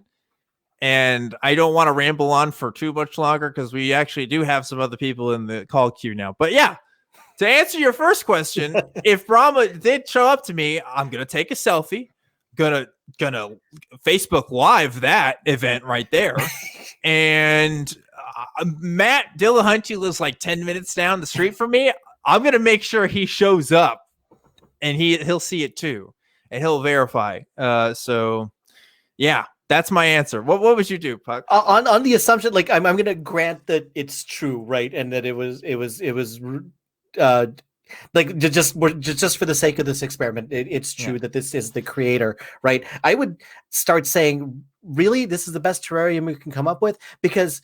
and I don't want to ramble on for too much longer because we actually do have some other people in the call queue now. But yeah, to answer your first question, if Brahma did show up to me, I'm gonna take a selfie, gonna Facebook Live that event right there, and Matt Dillahunty lives 10 minutes down the street from me. I'm gonna make sure he shows up. And he'll see it too, and he'll verify. So, yeah, that's my answer. What would you do, Puck? On the assumption, I'm going to grant that it's true, right, and that it was just for the sake of this experiment, it's true that this is the creator, right? I would start saying, really, this is the best terrarium we can come up with, because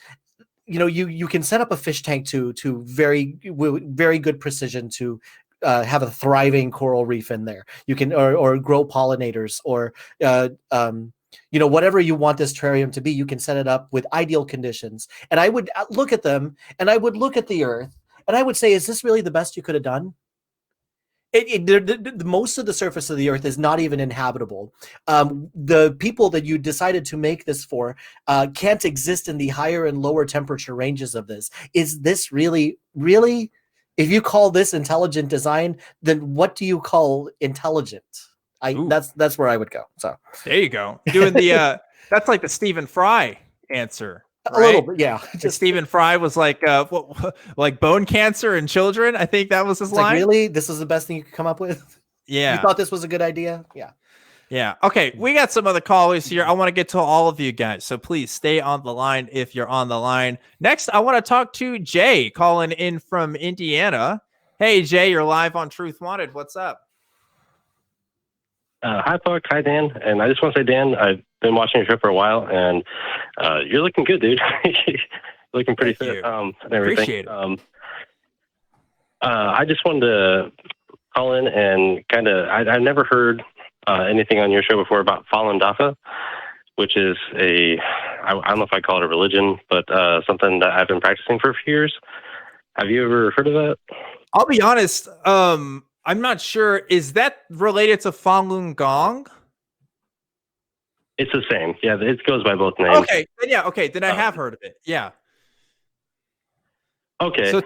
you can set up a fish tank to very good precision to have a thriving coral reef in there. You can or grow pollinators or whatever you want this terrarium to be. You can set it up with ideal conditions. And I would look at them, and I would look at the Earth, and I would say, is this really the best you could have done? Most of the surface of the Earth is not even inhabitable. The people that you decided to make this for can't exist in the higher and lower temperature ranges of this. Is this really? If you call this intelligent design, then what do you call intelligent? That's where I would go. So there you go. Doing the that's like the Stephen Fry answer. Right? A little bit, yeah. Stephen Fry was like bone cancer in children. I think that was his line. Really, this is the best thing you could come up with? Yeah. You thought this was a good idea? Yeah. Yeah. Okay. We got some other callers here. I want to get to all of you guys. So please stay on the line if you're on the line. Next, I want to talk to Jay calling in from Indiana. Hey, Jay, you're live on Truth Wanted. What's up? Hi, Puck. Hi, Dan. And I just want to say, Dan, I've been watching your show for a while, and you're looking good, dude. Looking pretty fit and everything. Appreciate it. I just wanted to call in and I've never heard anything on your show before about Falun Dafa, which is I don't know if I call it a religion, but something that I've been practicing for a few years. Have you ever heard of that? I'll be honest. I'm not sure. Is that related to Falun Gong? It's the same. Yeah, it goes by both names. Okay. Then I have heard of it. Yeah. Okay. So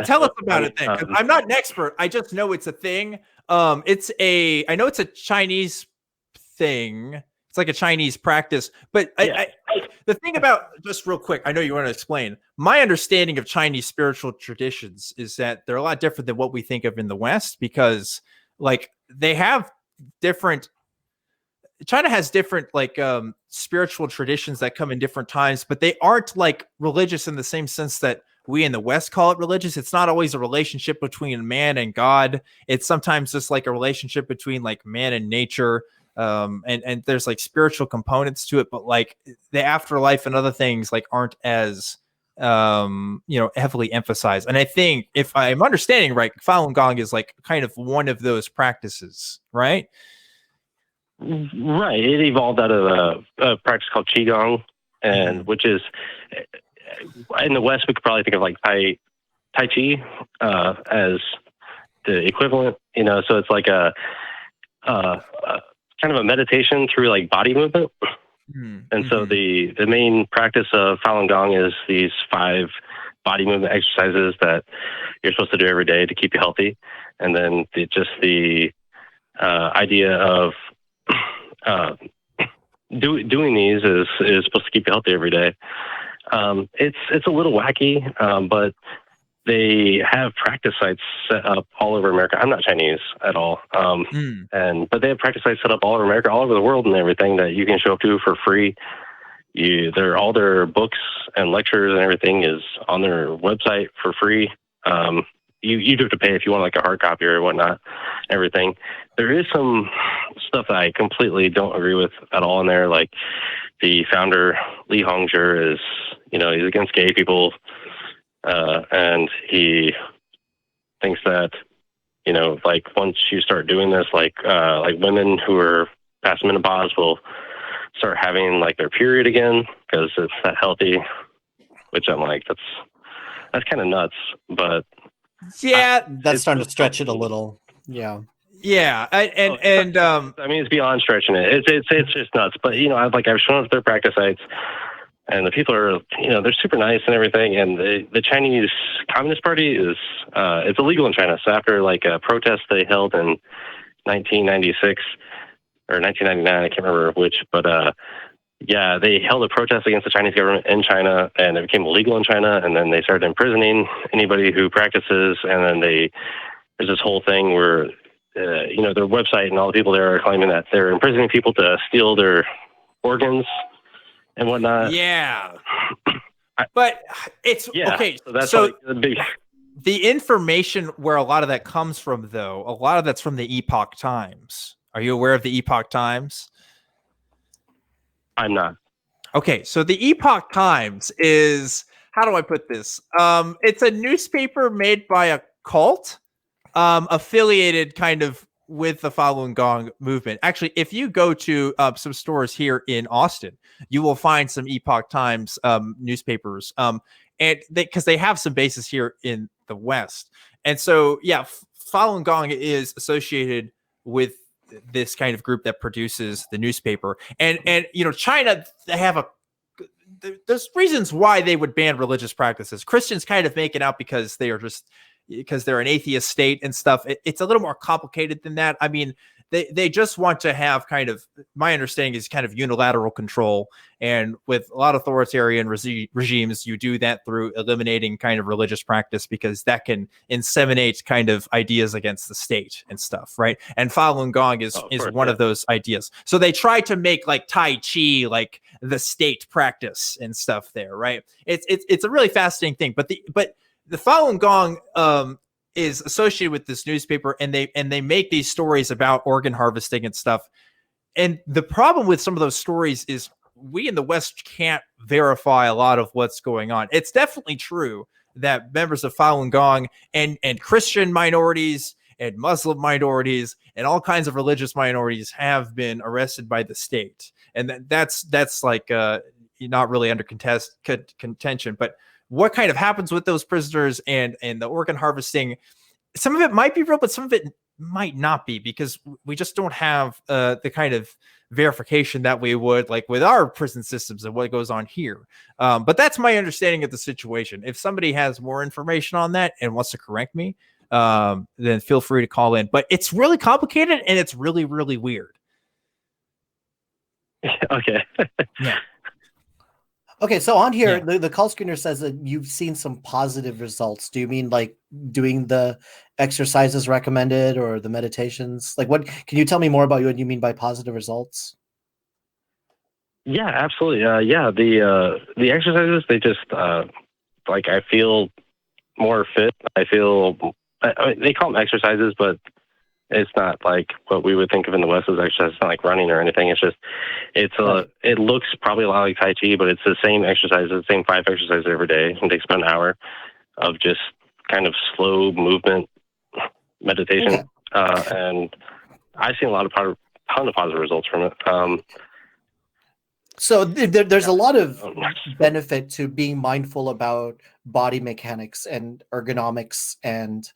tell us about it then. 'Cause I'm not an expert. I just know it's a thing. I know it's a Chinese thing. It's like a Chinese practice. But the thing about, just real quick, I know you want to explain. My understanding of Chinese spiritual traditions is that they're a lot different than what we think of in the West, because they have different. China has different spiritual traditions that come in different times, but they aren't religious in the same sense that we in the West call it religious. It's not always a relationship between man and God. It's sometimes just a relationship between man and nature. And there's spiritual components to it, but the afterlife and other things aren't as heavily emphasized. And I think, if I'm understanding right, Falun Gong is kind of one of those practices, right? Right. It evolved out of a practice called Qigong, and which is, in the West, we could probably think of Tai Chi as the equivalent, so it's a kind of a meditation through body movement. And so the main practice of Falun Gong is these 5 body movement exercises that you're supposed to do every day to keep you healthy. And then the idea of doing these is supposed to keep you healthy every day. It's a little wacky, but they have practice sites set up all over America. I'm not Chinese at all, but they have practice sites set up all over America, all over the world, and everything that you can show up to for free. All their books and lectures and everything is on their website for free. You do have to pay if you want like a hard copy or whatnot. Everything. There is some stuff that I completely don't agree with at all in there. Like the founder Li Hongzhi is, he's against gay people, and he thinks that like once you start doing this, like women who are past menopause will start having like their period again because it's not healthy, which I'm like, that's kind of nuts, but yeah, that's starting to stretch it a little. Yeah. I mean, it's beyond stretching it. It's just nuts. But I've shown up to their practice sites, and the people are, they're super nice and everything. And the Chinese Communist Party is it's illegal in China. So after like a protest they held in 1996 or 1999, I can't remember which, but they held a protest against the Chinese government in China, and it became illegal in China. And then they started imprisoning anybody who practices. And then there's this whole thing where, their website and all the people there are claiming that they're imprisoning people to steal their organs and whatnot. Yeah. But it's okay. So that's so like the big. The information where a lot of that comes from, though, a lot of that's from the Epoch Times. Are you aware of the Epoch Times? I'm not. Okay, so the Epoch Times is, how do I put this? It's a newspaper made by a cult, affiliated kind of with the Falun Gong movement. Actually, if you go to some stores here in Austin, you will find some Epoch Times newspapers, and because they have some bases here in the West. And so, Falun Gong is associated with this kind of group that produces the newspaper. And China, they have there's reasons why they would ban religious practices. Christians kind of make it out because they're an atheist state and stuff. It's a little more complicated than that. I mean, they just want to have kind of, my understanding is kind of unilateral control. And with a lot of authoritarian regimes, you do that through eliminating kind of religious practice because that can inseminate kind of ideas against the state and stuff, right? And Falun Gong is one of those ideas. So they try to make like Tai Chi like the state practice and stuff there, right? It's a really fascinating thing. But the Falun Gong is associated with this newspaper, and they make these stories about organ harvesting and stuff. And the problem with some of those stories is we in the West can't verify a lot of what's going on. It's definitely true that members of Falun Gong and Christian minorities and Muslim minorities and all kinds of religious minorities have been arrested by the state. And that's like not really under contention, but what kind of happens with those prisoners and the organ harvesting, some of it might be real, but some of it might not be, because we just don't have the kind of verification that we would like with our prison systems and what goes on here. But that's my understanding of the situation. If somebody has more information on that and wants to correct me, then feel free to call in. But it's really complicated and it's really, really weird. Okay. Yeah. Okay, so on here, the call screener says that you've seen some positive results. Do you mean like doing the exercises recommended or the meditations? Like, what can you tell me more about what you mean by positive results? Yeah, absolutely. The exercises, they just like I feel more fit. I mean, they call them exercises, but it's not like what we would think of in the West as exercise. It's not like running or anything. It's just, it looks probably a lot like Tai Chi, but it's the same exercises, the same 5 exercises every day. It takes about an hour of just kind of slow movement meditation. And I've seen a ton of positive results from it. So there's a lot of benefit to being mindful about body mechanics and ergonomics and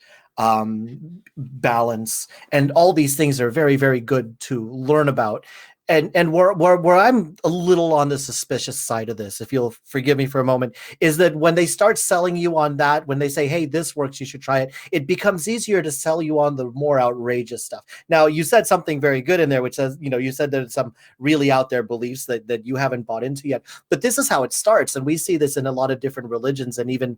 balance, and all these things are very, very good to learn about. And where I'm a little on the suspicious side of this, if you'll forgive me for a moment, is that when they start selling you on that, when they say, hey, this works, you should try it, it becomes easier to sell you on the more outrageous stuff. Now, you said something very good in there, which says, you said there's some really out there beliefs that you haven't bought into yet. But this is how it starts. And we see this in a lot of different religions and even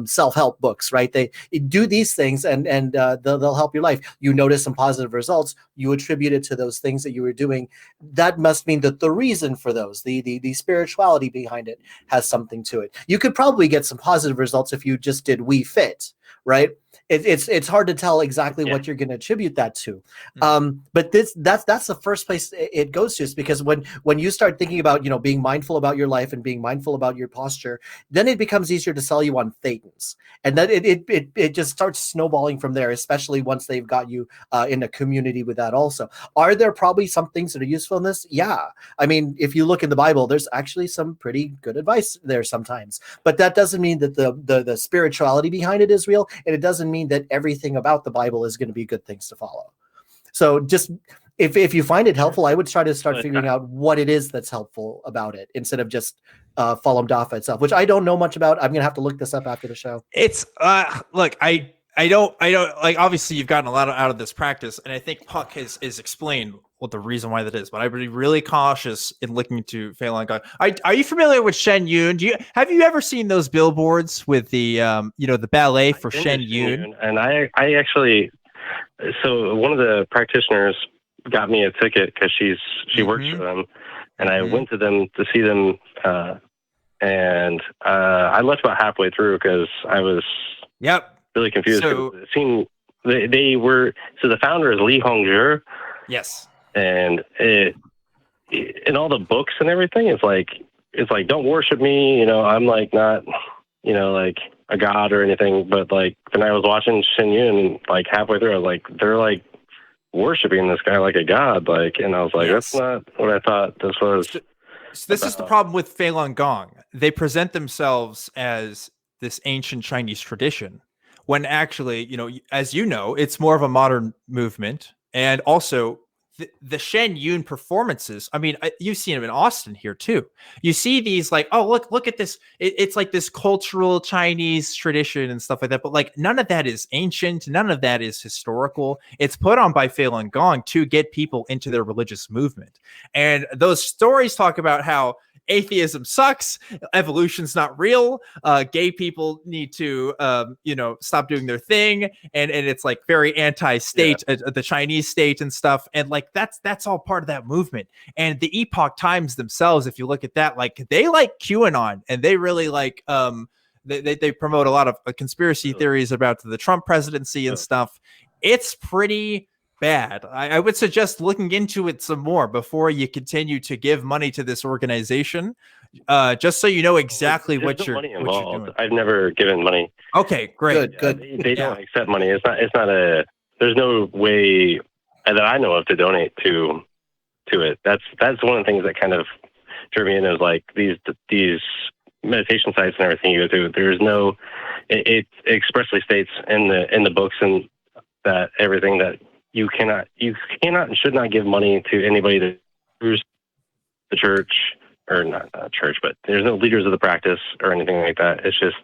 self-help books, right? They do these things and they'll help your life. You notice some positive results, you attribute it to those things that you were doing. That must mean that the reason for those, the spirituality behind it, has something to it. You could probably get some positive results if you just did We Fit, right? It's hard to tell exactly what you're going to attribute that to. But that's the first place it goes to, is because when you start thinking about, being mindful about your life and being mindful about your posture, then it becomes easier to sell you on thetans. And then it just starts snowballing from there, especially once they've got you in a community with that also. Are there probably some things that are useful in this? Yeah. I mean, if you look in the Bible, there's actually some pretty good advice there sometimes. But that doesn't mean that the spirituality behind it is real, and it doesn't mean that everything about the Bible is going to be good things to follow. So just if you find it helpful, I would try to start figuring out what it is that's helpful about it, instead of just Falun Dafa itself, which I don't know much about. I'm going to have to look this up after the show. It's look, I don't like, obviously you've gotten a lot out of this practice, and I think Puck has explained what the reason why that is, but I would be really cautious in looking to Falun Gong. Are you familiar with Shen Yun? Have you ever seen those billboards with the the ballet for Shen Yun? And I actually, so one of the practitioners got me a ticket because she works for them, and I went to them to see them, and I left about halfway through because I was really confused. So it seemed they were, so the founder is Li Hongzhi. Yes. And in all the books and everything, it's like don't worship me, I'm like not, like a god or anything. But like when I was watching Shen Yun, like halfway through, I was like, they're like worshiping this guy like a god, like, and I was like, that's not what I thought this was. So this is the problem with Falun Gong. They present themselves as this ancient Chinese tradition, when actually, as it's more of a modern movement. And also, the Shen Yun performances, I mean, you've seen them in Austin here too. You see these like, oh, look at this. It's like this cultural Chinese tradition and stuff like that. But like, none of that is ancient. None of that is historical. It's put on by Falun Gong to get people into their religious movement. And those stories talk about how atheism sucks, evolution's not real, gay people need to stop doing their thing, and it's like very anti-state, the Chinese state and stuff, and like that's all part of that movement. And the Epoch Times themselves, if you look at that, like they like QAnon, and they really like they promote a lot of conspiracy theories about the Trump presidency and stuff. It's pretty bad. I would suggest looking into it some more before you continue to give money to this organization, just so you know exactly what you're doing. I've never given money. Okay, great. Good. They don't accept money. It's not there's no way that I know of to donate to it. That's one of the things that kind of drew me in, is like these meditation sites and everything you go to. There's no, it expressly states in the books and that everything that you cannot and should not give money to anybody that proves the church, or not church, but there's no leaders of the practice or anything like that. It's just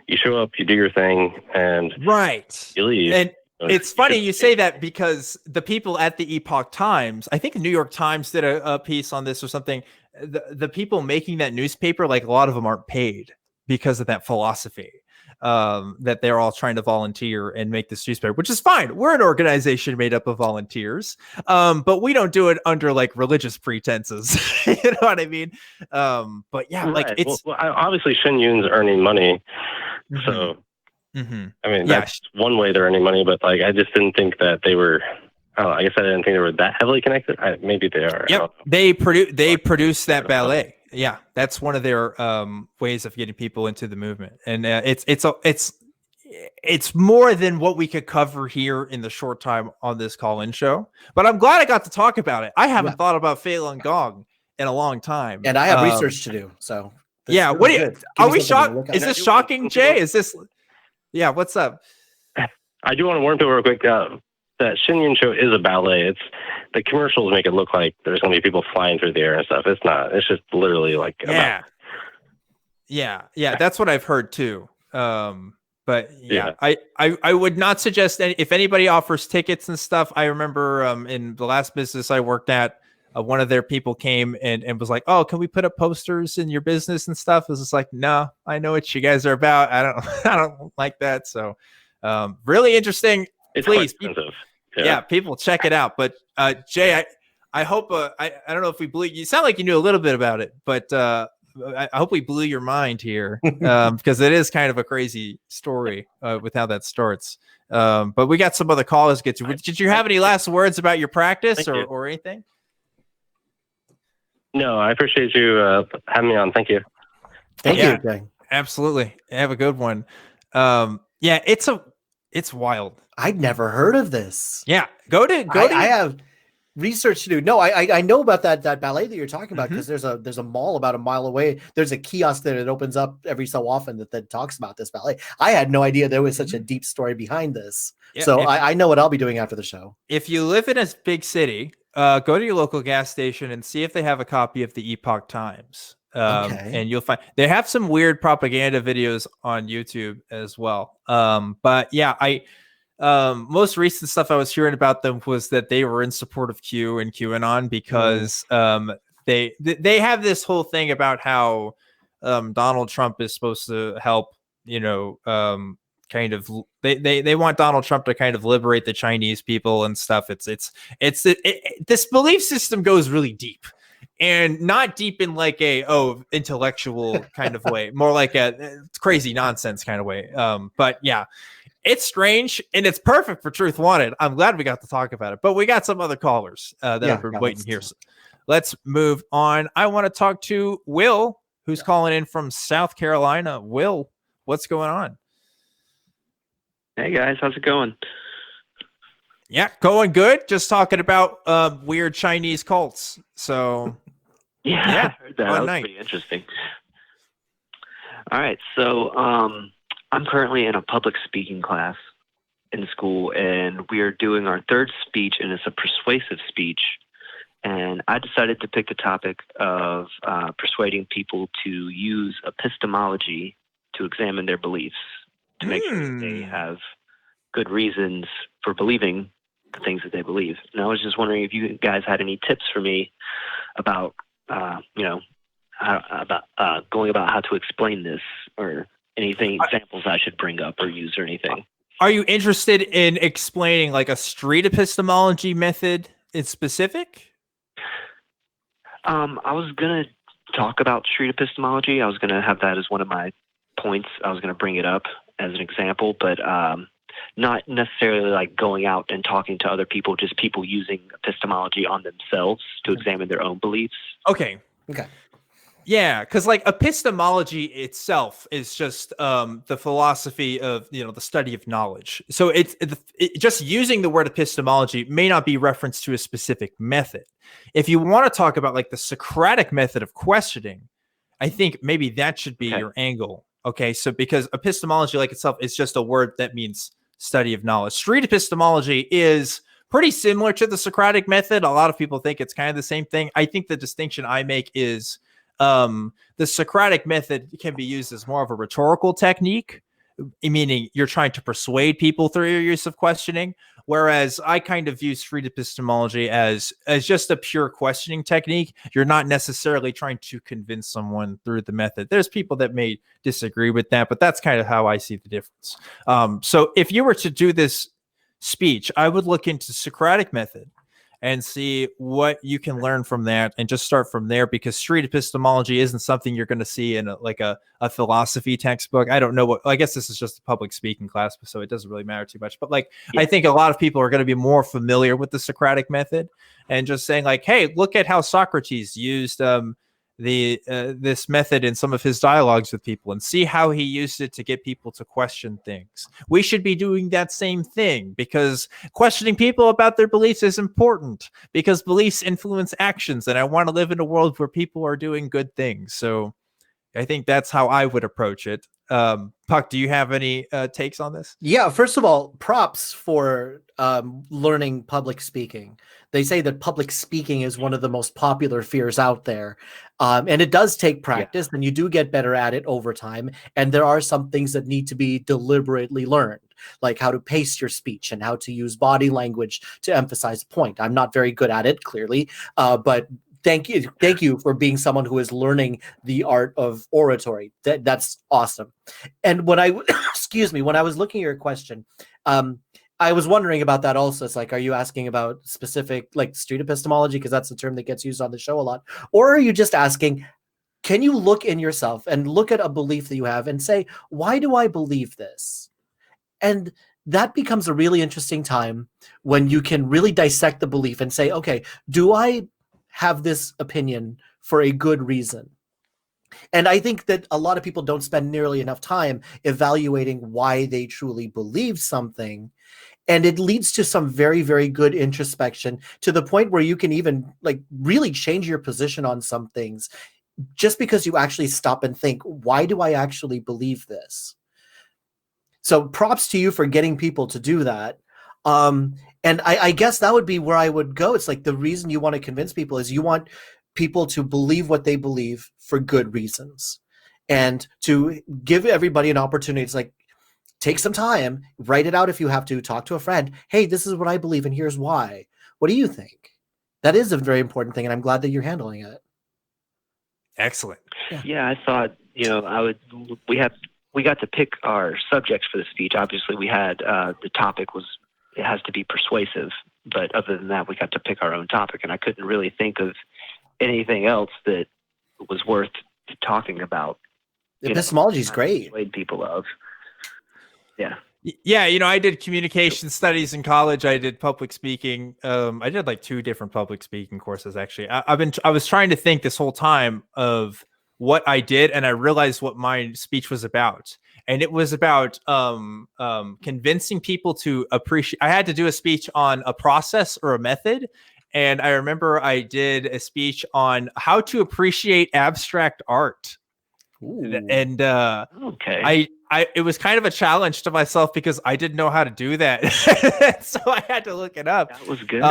you show up, you do your thing, and you leave. And it's funny you say that, because the people at the Epoch Times, I think the New York Times did a piece on this or something. The people making that newspaper, like a lot of them aren't paid because of that philosophy. That they're all trying to volunteer and make this newspaper, which is fine. We're an organization made up of volunteers, but we don't do it under like religious pretenses. You know what I mean? But yeah, like it's obviously Shen Yun's earning money, so I mean that's one way they're earning money. But like, I just didn't think that they were. I guess I didn't think they were that heavily connected. Maybe they are. Yep, they produce that ballet. Yeah, that's one of their ways of getting people into the movement, and it's more than what we could cover here in the short time on this call-in show. But I'm glad I got to talk about it. I haven't thought about Falun Gong in a long time, and I have research to do. So what are we shocked? Is this shocking, Jay? Is this? Yeah, what's up? I do want to warn people real quick. that Shinyan show is a ballet. It's the commercials make it look like there's going to be people flying through the air and stuff. It's not. It's just literally like yeah. That's what I've heard too. But yeah, I would not suggest if anybody offers tickets and stuff. I remember in the last business I worked at, one of their people came and was like, "Oh, can we put up posters in your business and stuff?" It was just like, "No, I know what you guys are about. I don't like that." So, really interesting. It's Please, quite expensive. Yeah, people check it out. But Jay, I hope I don't know if we blew you. Sound like you knew a little bit about it, but I hope we blew your mind here because it is kind of a crazy story with how that starts. But we got some other callers to get to. Did you have any last words about your practice or anything? No, I appreciate you having me on. Thank you. Thank you, Jay. Absolutely. Have a good one. Yeah, it's wild. I'd never heard of this. Yeah, go to. I have research to do. No, I know about that ballet that you're talking about because there's a mall about a mile away. There's a kiosk that it opens up every so often that talks about this ballet. I had no idea there was such a deep story behind this. Yeah, so I know what I'll be doing after the show. If you live in a big city, go to your local gas station and see if they have a copy of the Epoch Times. And you'll find they have some weird propaganda videos on YouTube as well. But yeah, most recent stuff I was hearing about them was that they were in support of Q and QAnon because they have this whole thing about how Donald Trump is supposed to help, kind of they want Donald Trump to kind of liberate the Chinese people and stuff. This belief system goes really deep. And not deep in like intellectual kind of way, more like a crazy nonsense kind of way. But yeah, it's strange and it's perfect for Truth Wanted. I'm glad we got to talk about it, but we got some other callers that have been waiting here. So let's move on. I want to talk to Will, who's calling in from South Carolina. Will, what's going on? Hey guys, how's it going? Yeah, going good. Just talking about weird Chinese cults. So yeah, I heard that. That was pretty interesting. All right, so I'm currently in a public speaking class in school, and we are doing our third speech, and it's a persuasive speech. And I decided to pick the topic of persuading people to use epistemology to examine their beliefs, to make sure that they have good reasons for believing the things that they believe. And I was just wondering if you guys had any tips for me about, going about how to explain this, or anything, examples I should bring up or use or anything. Are you interested in explaining like a street epistemology method in specific? I was going to talk about street epistemology. I was going to have that as one of my points. I was going to bring it up as an example, but not necessarily like going out and talking to other people, just people using epistemology on themselves to examine their own beliefs. Okay. Yeah, because like epistemology itself is just the philosophy of the study of knowledge. So it's just using the word epistemology may not be reference to a specific method. If you want to talk about like the Socratic method of questioning, I think maybe that should be your angle. Okay, so because epistemology like itself is just a word that means study of knowledge. Street epistemology is pretty similar to the Socratic method. A lot of people think it's kind of the same thing. I think the distinction I make is the Socratic method can be used as more of a rhetorical technique, meaning you're trying to persuade people through your use of questioning, whereas I kind of view street epistemology as just a pure questioning technique. You're not necessarily trying to convince someone through the method. There's people that may disagree with that, but that's kind of how I see the difference. So if you were to do this speech, I would look into Socratic method and see what you can learn from that and just start from there, because street epistemology isn't something you're going to see in a philosophy textbook. I don't know I guess this is just a public speaking class, so it doesn't really matter too much. But I think a lot of people are going to be more familiar with the Socratic method and just saying like, hey, look at how Socrates used this method in some of his dialogues with people and see how he used it to get people to question things. We should be doing that same thing, because questioning people about their beliefs is important, because beliefs influence actions, and I want to live in a world where people are doing good things. So I think that's how I would approach it. Puck, do you have any takes on this? Yeah, first of all, props for learning public speaking. They say that public speaking is one of the most popular fears out there. And it does take practice, and you do get better at it over time. And there are some things that need to be deliberately learned, like how to pace your speech and how to use body language to emphasize a point. I'm not very good at it, clearly, but thank you for being someone who is learning the art of oratory. That's awesome. And when I excuse me, when I was looking at your question, I was wondering about that also. It's like, are you asking about specific like street epistemology, because that's the term that gets used on the show a lot, or are you just asking, can you look in yourself and look at a belief that you have and say, why do I believe this? And that becomes a really interesting time when you can really dissect the belief and say, okay, do I have this opinion for a good reason? And I think that a lot of people don't spend nearly enough time evaluating why they truly believe something. And it leads to some very, very good introspection, to the point where you can even like really change your position on some things just because you actually stop and think, why do I actually believe this? So props to you for getting people to do that. And I guess that would be where I would go. It's like the reason you want to convince people is you want people to believe what they believe for good reasons, and to give everybody an opportunity. It's like, take some time, write it out if you have to, talk to a friend. Hey, this is what I believe and here's why. What do you think? That is a very important thing, and I'm glad that you're handling it. Excellent. Yeah, I thought, we got to pick our subjects for the speech. Obviously, we had the topic was, it has to be persuasive, but other than that, we got to pick our own topic, and I couldn't really think of anything else that was worth talking about. Epistemology is great. Persuade people of. Yeah, I did communication studies in college. I did public speaking. I did like 2 different public speaking courses, actually. I was trying to think this whole time of what I did, and I realized what my speech was about. And it was about convincing people to appreciate. I had to do a speech on a process or a method. And I remember I did a speech on how to appreciate abstract art. Ooh. And okay. It was kind of a challenge to myself because I didn't know how to do that. So I had to look it up. That was good.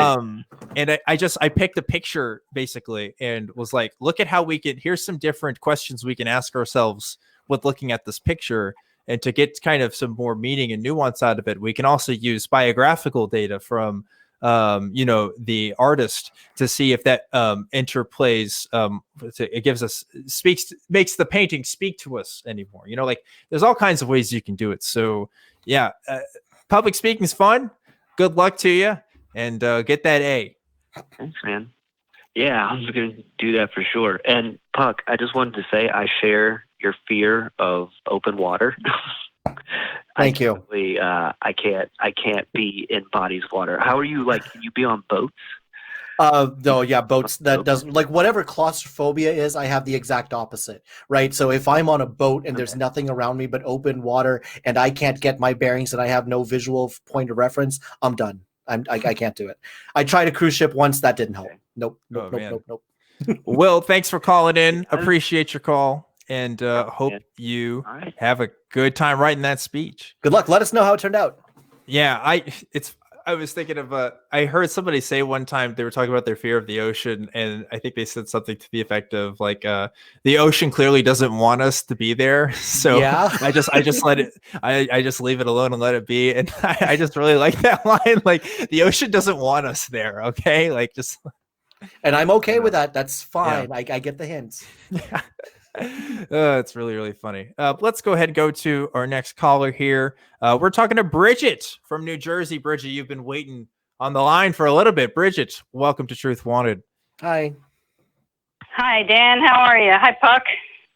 And I picked a picture basically and was like, look at how here's some different questions we can ask ourselves with looking at this picture. And to get kind of some more meaning and nuance out of it, we can also use biographical data from the artist to see if that interplays. It gives us makes the painting speak to us anymore. Like there's all kinds of ways you can do it. So yeah, public speaking is fun. Good luck to you, and get that A. Thanks, man. Yeah, I was going to do that for sure. And Puck, I just wanted to say I share your fear of open water. Thank you. I can't be in bodies of water. How are you? Like, can you be on boats? No, yeah, boats. That doesn't, like, whatever claustrophobia is, I have the exact opposite, right? So if I'm on a boat and there's nothing around me but open water and I can't get my bearings and I have no visual point of reference, I'm done. I can't do it. I tried a cruise ship once. That didn't help. Nope. Will, thanks for calling in. Appreciate your call. And hope you have a good time writing that speech. Good luck. Let us know how it turned out. Yeah, I was thinking of I heard somebody say one time they were talking about their fear of the ocean, and I think they said something to the effect of like the ocean clearly doesn't want us to be there. So yeah. I just let it I just leave it alone and let it be. And I just really like that line. Like the ocean doesn't want us there, okay? Like just and I'm okay with that. That's fine. Yeah. I get the hints. Yeah. It's really, really funny. Let's go ahead and go to our next caller here. We're talking to Bridget from New Jersey. Bridget, you've been waiting on the line for a little bit. Bridget, welcome to Truth Wanted. Hi. Hi, Dan. How are you? Hi, Puck.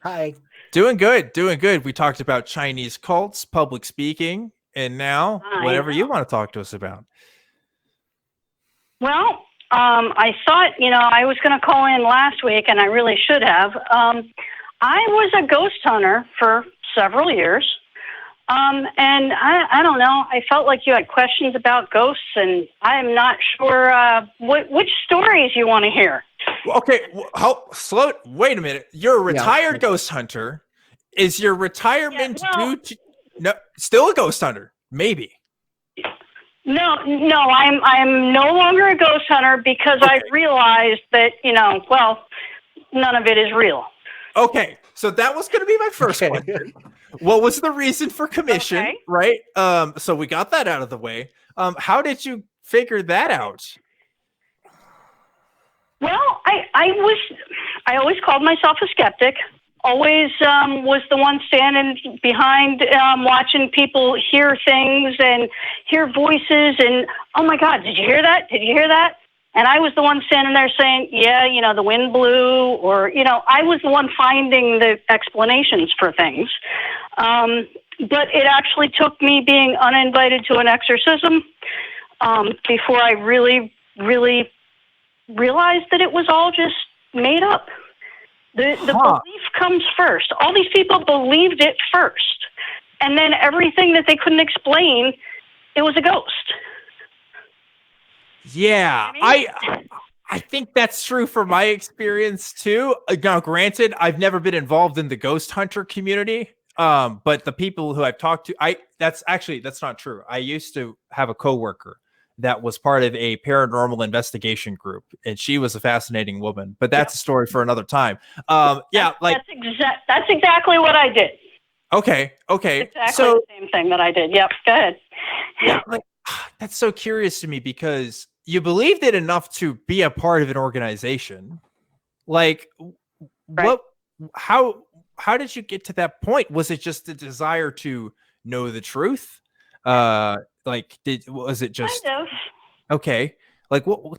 Hi. Doing good. We talked about Chinese cults, public speaking, and now whatever you want to talk to us about. Well, I thought, I was going to call in last week, and I really should have. I was a ghost hunter for several years, and I don't know. I felt like you had questions about ghosts, and I'm not sure which stories you want to hear. Okay, wait a minute. You're a retired ghost hunter. is your retirement due to still a ghost hunter? Maybe. No, I'm no longer a ghost hunter because I realized that, none of it is real. Okay, so that was going to be my first question. What was the reason for commission, right? So we got that out of the way. How did you figure that out? Well, I always called myself a skeptic. Always was the one standing behind, watching people hear things and hear voices and, oh my God, did you hear that? Did you hear that? And I was the one standing there saying, yeah, the wind blew, or, I was the one finding the explanations for things. But it actually took me being uninvited to an exorcism before I really, really realized that it was all just made up. The belief comes first. All these people believed it first. And then everything that they couldn't explain, it was a ghost. Yeah, I think that's true for my experience too. Now, granted, I've never been involved in the ghost hunter community. But the people who I've talked to, that's not true. I used to have a coworker that was part of a paranormal investigation group, and she was a fascinating woman. But that's a story for another time. That's exactly what I did. Okay. Exactly the same thing that I did. Yep. Go ahead. Yeah, that's so curious to me because you believed it enough to be a part of an organization. How did you get to that point? Was it just the desire to know the truth? Was it just kind of? Okay?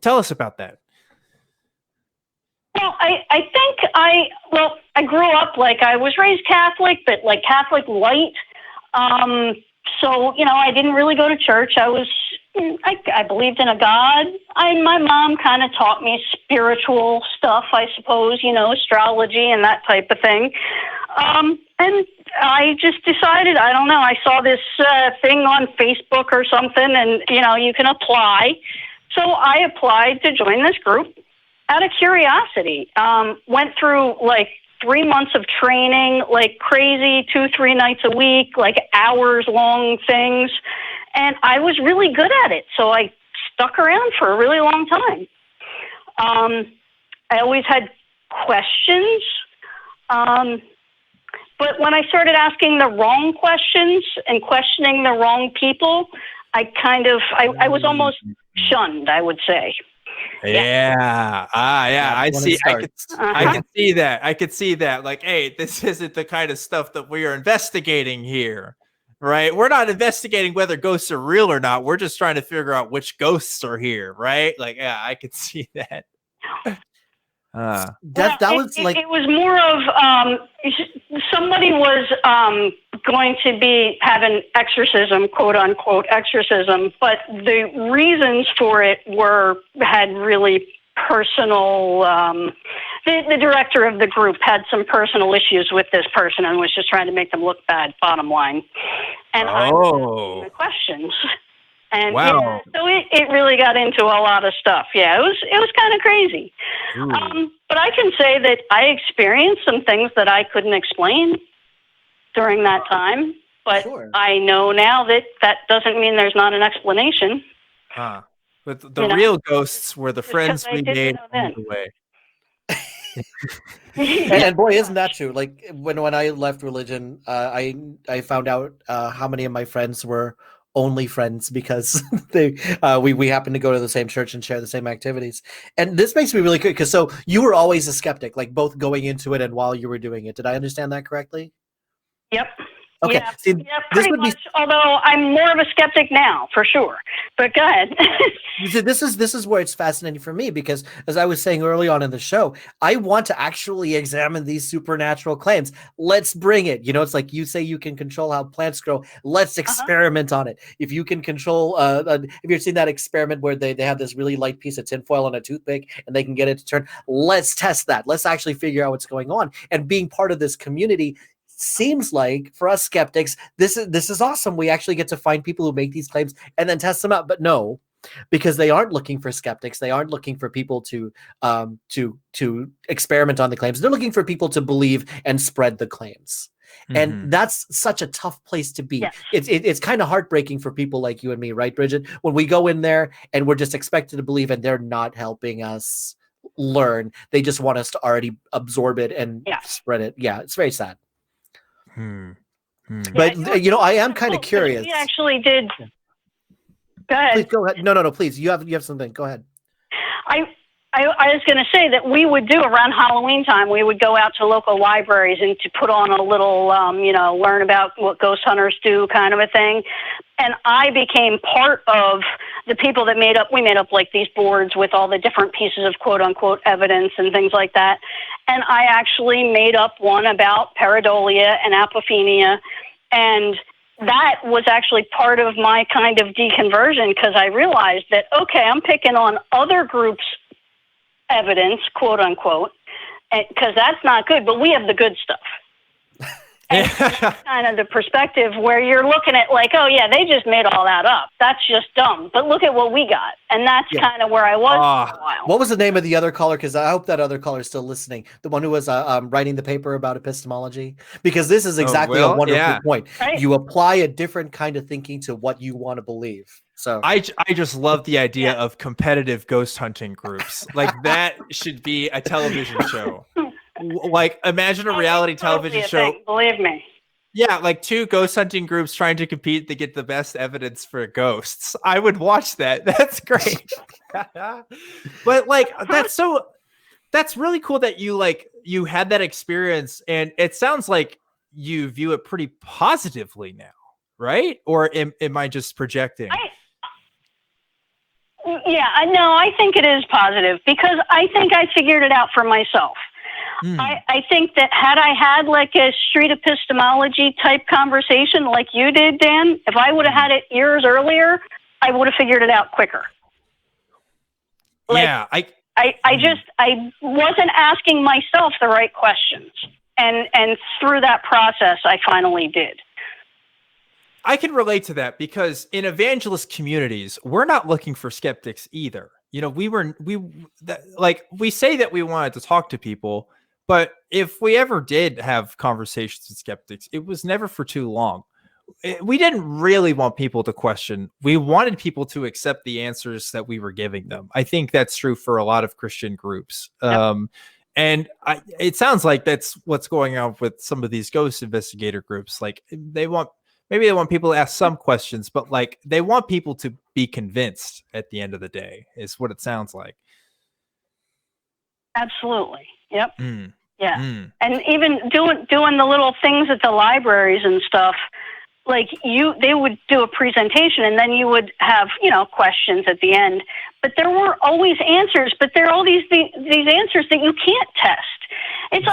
Tell us about that. Well, I think I grew up I was raised Catholic, but Catholic light. So I didn't really go to church. I believed in a God. My mom kind of taught me spiritual stuff, I suppose, astrology and that type of thing. And I just decided, I don't know, I saw this thing on Facebook or something, and, you can apply. So I applied to join this group out of curiosity. Went through 3 months of training, crazy, 2-3 nights a week, hours long things. And I was really good at it. So I stuck around for a really long time. I always had questions. But when I started asking the wrong questions and questioning the wrong people, I was almost shunned, I would say. Yeah. I see. I can see that. I could see that. Hey, this isn't the kind of stuff that we are investigating here, right? We're not investigating whether ghosts are real or not. We're just trying to figure out which ghosts are here, right? I could see that. It was more of somebody was going to be having exorcism, quote unquote exorcism, but the reasons for it had really personal. The director of the group had some personal issues with this person and was just trying to make them look bad. Bottom line, and I was asking the questions. And wow. So it really got into a lot of stuff. Yeah, it was kind of crazy. But I can say that I experienced some things that I couldn't explain during that time. But I know now that doesn't mean there's not an explanation. But the real ghosts were the friends we made along the way. And boy, isn't that true? When I left religion, I found out how many of my friends were only friends because we happen to go to the same church and share the same activities. And this makes me really curious because so you were always a skeptic, both going into it and while you were doing it. Did I understand that correctly? Yep. Okay. Yeah, See, pretty much. Although I'm more of a skeptic now, for sure. But go ahead. This is where it's fascinating for me because, as I was saying early on in the show, I want to actually examine these supernatural claims. Let's bring it. It's like you say you can control how plants grow. Let's experiment on it. If you can control, have you ever seen that experiment where they have this really light piece of tinfoil on a toothpick and they can get it to turn? Let's test that. Let's actually figure out what's going on. And being part of this community seems like for us skeptics, this is awesome. We actually get to find people who make these claims and then test them out. But no, because they aren't looking for skeptics. They aren't looking for people to experiment on the claims. They're looking for people to believe and spread the claims. And that's such a tough place to be. Yes. It's kind of heartbreaking for people like you and me, right, Bridget? When we go in there and we're just expected to believe and they're not helping us learn. They just want us to already absorb it and spread it. Yeah, it's very sad. But, I am kind of curious. We actually did. Go ahead. Please go ahead. No, please. You have something. Go ahead. I was going to say that we would do around Halloween time. We would go out to local libraries and to put on a little, learn about what ghost hunters do kind of a thing. And I became part of the people that we made up like these boards with all the different pieces of quote unquote evidence and things like that. And I actually made up one about pareidolia and apophenia. And that was actually part of my kind of deconversion, because I realized that, okay, I'm picking on other groups' evidence, quote unquote, because that's not good, but we have the good stuff. And that's kind of the perspective where you're looking at like, oh yeah, they just made all that up. That's just dumb. But look at what we got. And that's kind of where I was for a while. What was the name of the other caller? Because I hope that other caller is still listening. The one who was writing the paper about epistemology. Because this is exactly a wonderful point. Right. You apply a different kind of thinking to what you want to believe. So I just love the idea of competitive ghost hunting groups. Like that should be a television show. Like imagine a reality television show. Believe me. Yeah, like two ghost hunting groups trying to compete to get the best evidence for ghosts. I would watch that. That's great. But like that's really cool that you had that experience, and it sounds like you view it pretty positively now, right? Or am I just projecting? I think it is positive, because I think I figured it out for myself. I think that had I had like a street epistemology type conversation like you did, Dan, if I would have had it years earlier, I would have figured it out quicker. I wasn't asking myself the right questions. And through that process, I finally did. I can relate to that, because in evangelist communities, we're not looking for skeptics either. We say that we wanted to talk to people, but if we ever did have conversations with skeptics, it was never for too long. We didn't really want people to question. We wanted people to accept the answers that we were giving them. I think that's true for a lot of Christian groups. Yep. And it sounds like that's what's going on with some of these ghost investigator groups. Like maybe they want people to ask some questions, but like they want people to be convinced at the end of the day, is what it sounds like. Absolutely. Yep. And even doing the little things at the libraries and stuff, like they would do a presentation and then you would have, questions at the end, but there were always answers, but there are all these answers that you can't test. It's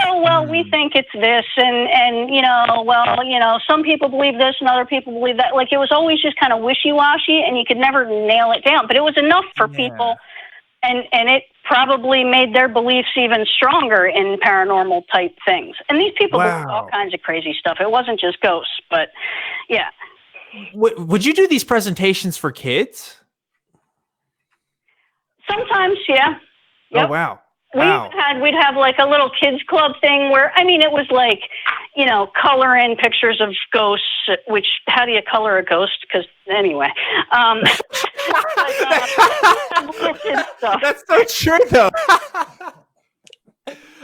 we think it's this and some people believe this and other people believe that. Like it was always just kind of wishy-washy and you could never nail it down, but it was enough for people. And it probably made their beliefs even stronger in paranormal type things. And these people did all kinds of crazy stuff. It wasn't just ghosts, but yeah. Would you do these presentations for kids? Sometimes, yeah. Yep. Oh, wow. We'd have like a little kids club thing where, it was like, color in pictures of ghosts, which how do you color a ghost? Because anyway, that's so true though.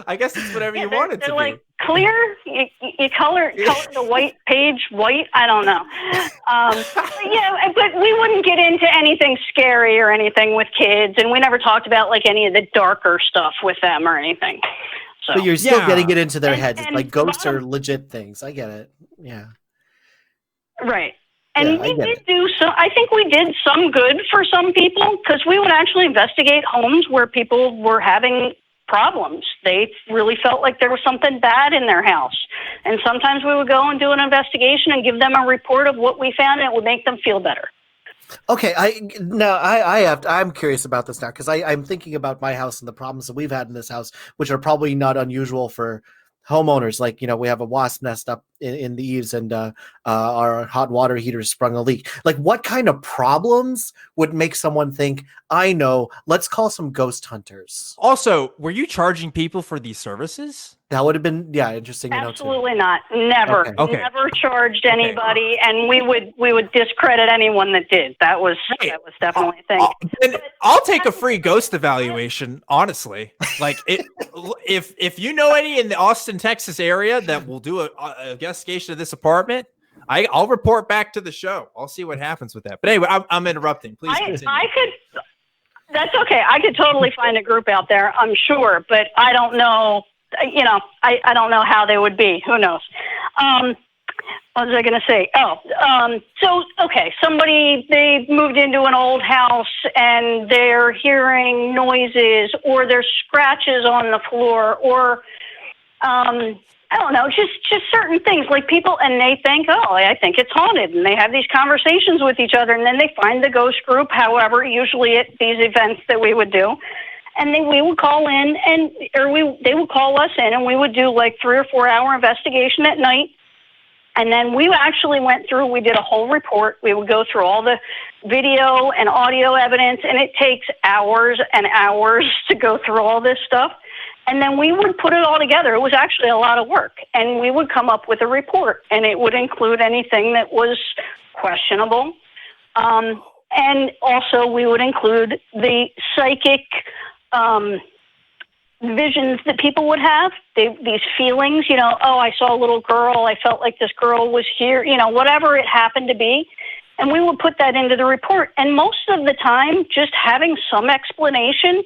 I guess it's whatever you want it to like be. Clear, you color the white page white. I don't know. But we wouldn't get into anything scary or anything with kids, and we never talked about like any of the darker stuff with them or anything. So you're still getting it into their heads. Like ghosts are legit things. I get it. Yeah. Right. And we did do so. I think we did some good for some people, because we would actually investigate homes where people were having problems. They really felt like there was something bad in their house. And sometimes we would go and do an investigation and give them a report of what we found, and it would make them feel better. Okay, I'm curious about this now, because I'm thinking about my house and the problems that we've had in this house, which are probably not unusual for homeowners. Like, we have a wasp nest up in the eaves, and our hot water heater sprung a leak. Like, what kind of problems would make someone think, I know, let's call some ghost hunters? Also, were you charging people for these services? That would have been interesting to know too. Absolutely not. Never. Okay. Never charged anybody, and we would discredit anyone that did. That was definitely a thing. And I'll take a free ghost evaluation, honestly. Like if you know any in the Austin, Texas area that will do a investigation of this apartment, I'll report back to the show. I'll see what happens with that. But anyway, I'm interrupting. Please continue. That's okay. I could totally find a group out there, I'm sure, but I don't know. I don't know how they would be. Who knows? What was I going to say? Somebody, they moved into an old house and they're hearing noises or there's scratches on the floor or, I don't know, just certain things like people, and they think, I think it's haunted, and they have these conversations with each other, and then they find the ghost group, however, usually at these events that we would do. And we would call in, they would call us in, and we would do like 3 or 4 hour investigation at night. And then we actually went through, we did a whole report. We would go through all the video and audio evidence, and it takes hours and hours to go through all this stuff. And then we would put it all together. It was actually a lot of work. And we would come up with a report, and it would include anything that was questionable. And also we would include the psychic visions that people would have, these feelings, I saw a little girl, I felt like this girl was here, whatever it happened to be. And we would put that into the report. And most of the time, just having some explanation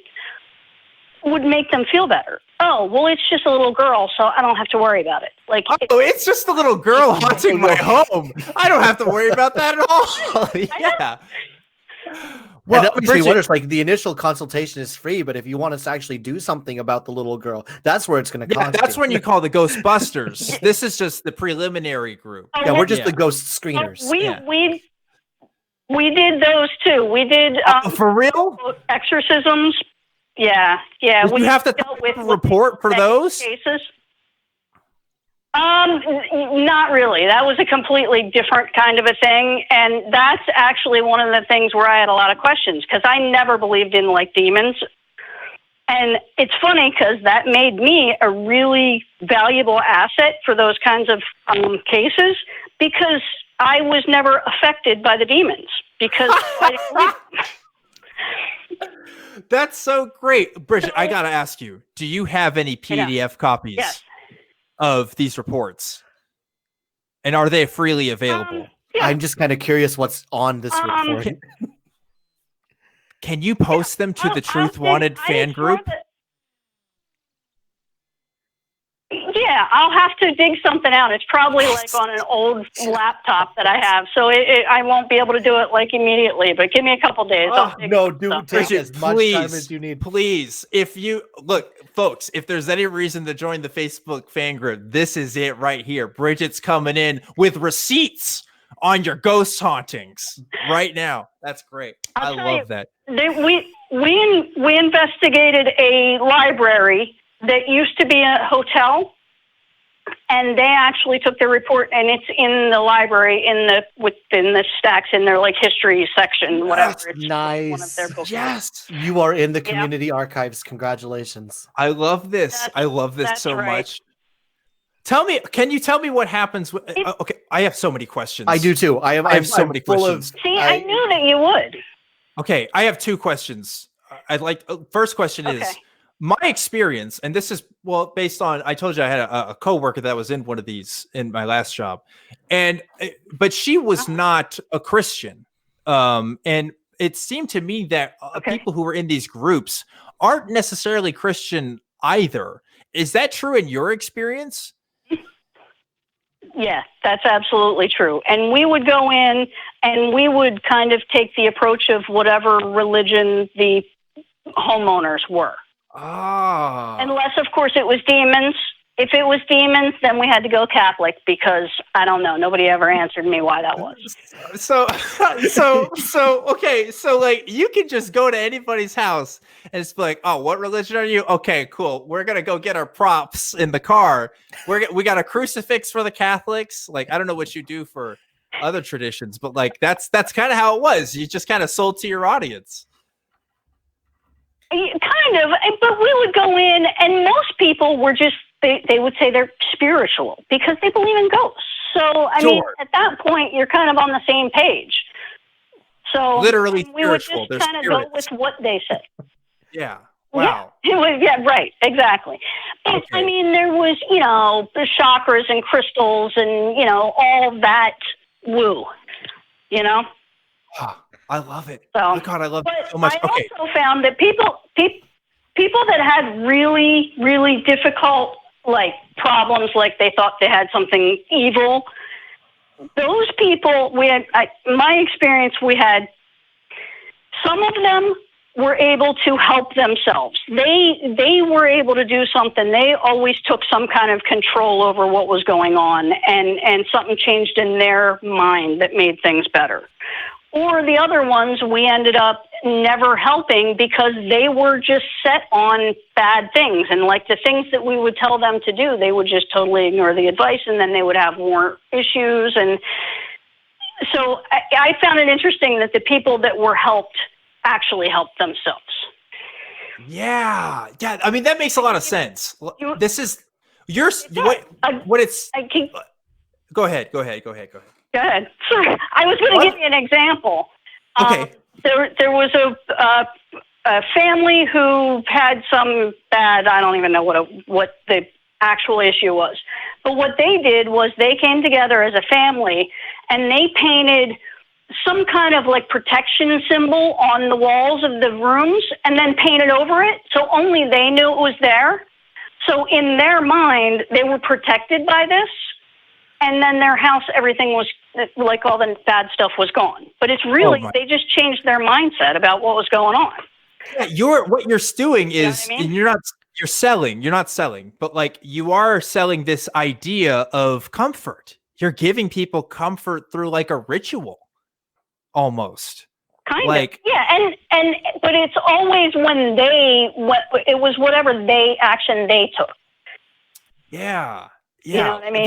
would make them feel better. Oh, well, it's just a little girl, so I don't have to worry about it. It's just a little girl haunting my home. I don't have to worry about that at all. Yeah. Well, and that makes me wonder, the initial consultation is free, but if you want us to actually do something about the little girl, that's where it's going to cost. That's when you call the Ghostbusters. This is just the preliminary group. Yeah, we're just the ghost screeners. We did those too. We did for real exorcisms. Yeah. We have to report for those cases. Not really. That was a completely different kind of a thing. And that's actually one of the things where I had a lot of questions because I never believed in demons. And it's funny because that made me a really valuable asset for those kinds of cases because I was never affected by the demons because I didn't believe them. That's so great. Bridget, I got to ask you, do you have any PDF copies? Yes. Of these reports, and are they freely available? I'm just kind of curious what's on this report. Can you post them to the Truth Wanted fan group? Yeah, I'll have to dig something out. It's probably on an old laptop that I have, so I won't be able to do it immediately. But give me a couple days. Take as much time as you need. Please, if you look, folks, if there's any reason to join the Facebook fan group, this is it right here. Bridget's coming in with receipts on your ghost hauntings right now. That's great. I love that. We investigated a library that used to be a hotel, and they actually took the report, and it's in the library within the stacks in their history section, whatever. It's nice. One of their books. Yes, you are in the community archives. Congratulations. I love this. I love this so much. Can you tell me what happens? Okay, I have so many questions. I do too. I have so many questions. I knew that you would. Okay, I have 2 questions. First question is, my experience, and this is based on, I told you I had a coworker that was in one of these in my last job, but she was not a Christian, and it seemed to me that people who were in these groups aren't necessarily Christian either. Is that true in your experience? Yeah, that's absolutely true. And we would go in and we would kind of take the approach of whatever religion the homeowners were. Unless, of course, it was demons. If it was demons, then we had to go Catholic because I don't know. Nobody ever answered me why that was. So you can just go to anybody's house and it's like, oh, what religion are you? Okay, cool. We're gonna go get our props in the car. We got a crucifix for the Catholics. I don't know what you do for other traditions, but that's kind of how it was. You just kind of sold to your audience. Kind of, but we would go in, and most people were just they would say they're spiritual because they believe in ghosts. So, I mean, at that point, you're kind of on the same page. So Literally we would spiritual. just kind of go with what they say. Yeah. Wow. Yeah, right, exactly. But, I mean, there was, the chakras and crystals and, all that woo, Oh, I love it. So, oh, God, I love it so much. I also found that people that had really, really difficult, problems, they thought they had something evil, those people, my experience, we had some of them were able to help themselves. They were able to do something. They always took some kind of control over what was going on, and something changed in their mind that made things better. Or the other ones, we ended up never helping because they were just set on bad things. And the things that we would tell them to do, they would just totally ignore the advice, and then they would have more issues. And so I found it interesting that the people that were helped actually helped themselves. Yeah. I mean, that makes a lot of sense. This is what it's. Go ahead. Go ahead. Sorry, I was going to give you an example. Okay. There was a family who had some bad. I don't even know what the actual issue was. But what they did was they came together as a family and they painted some kind of protection symbol on the walls of the rooms and then painted over it. So only they knew it was there. So in their mind, they were protected by this. And then their house, everything was all the bad stuff was gone. But it's really, they just changed their mindset about what was going on. Yeah, what you're doing is, I mean? you're not selling, but you are selling this idea of comfort. You're giving people comfort through a ritual. Almost kind of, yeah, and but it's always when it was whatever action they took. Yeah. You know what I mean?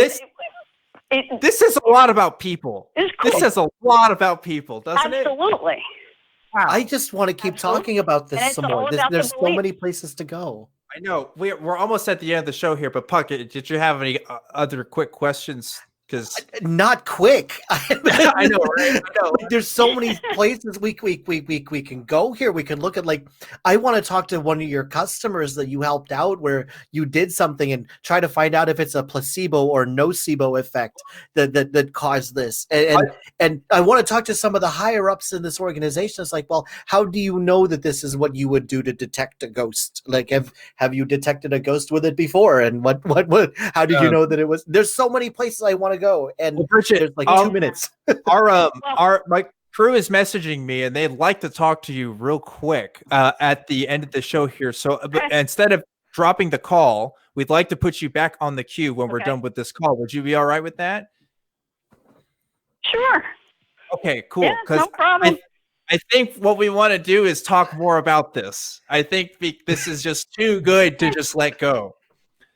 This is a lot about people. Cool. This says a lot about people, doesn't it? Absolutely. Wow. I just want to keep talking about this some more. There's so many places to go. I know we're almost at the end of the show here, but Puck, did you have any other quick questions? Because not quick. I know, right? I know. There's so many places we can go here. We can look at I want to talk to one of your customers that you helped out where you did something and try to find out if it's a placebo or nocebo effect that caused this. And I want to talk to some of the higher ups in this organization. It's well, how do you know that this is what you would do to detect a ghost? Have you detected a ghost with it before? And what how did you know that it was? There's so many places I want to go, and Bridget, there's 2 minutes. my crew is messaging me, and they'd like to talk to you real quick at the end of the show here. So instead of dropping the call, we'd like to put you back on the queue when we're done with this call. Would you be all right with that? Sure. Okay, cool. Yeah, no problem. I think what we want to do is talk more about this. I think this is just too good to just let go.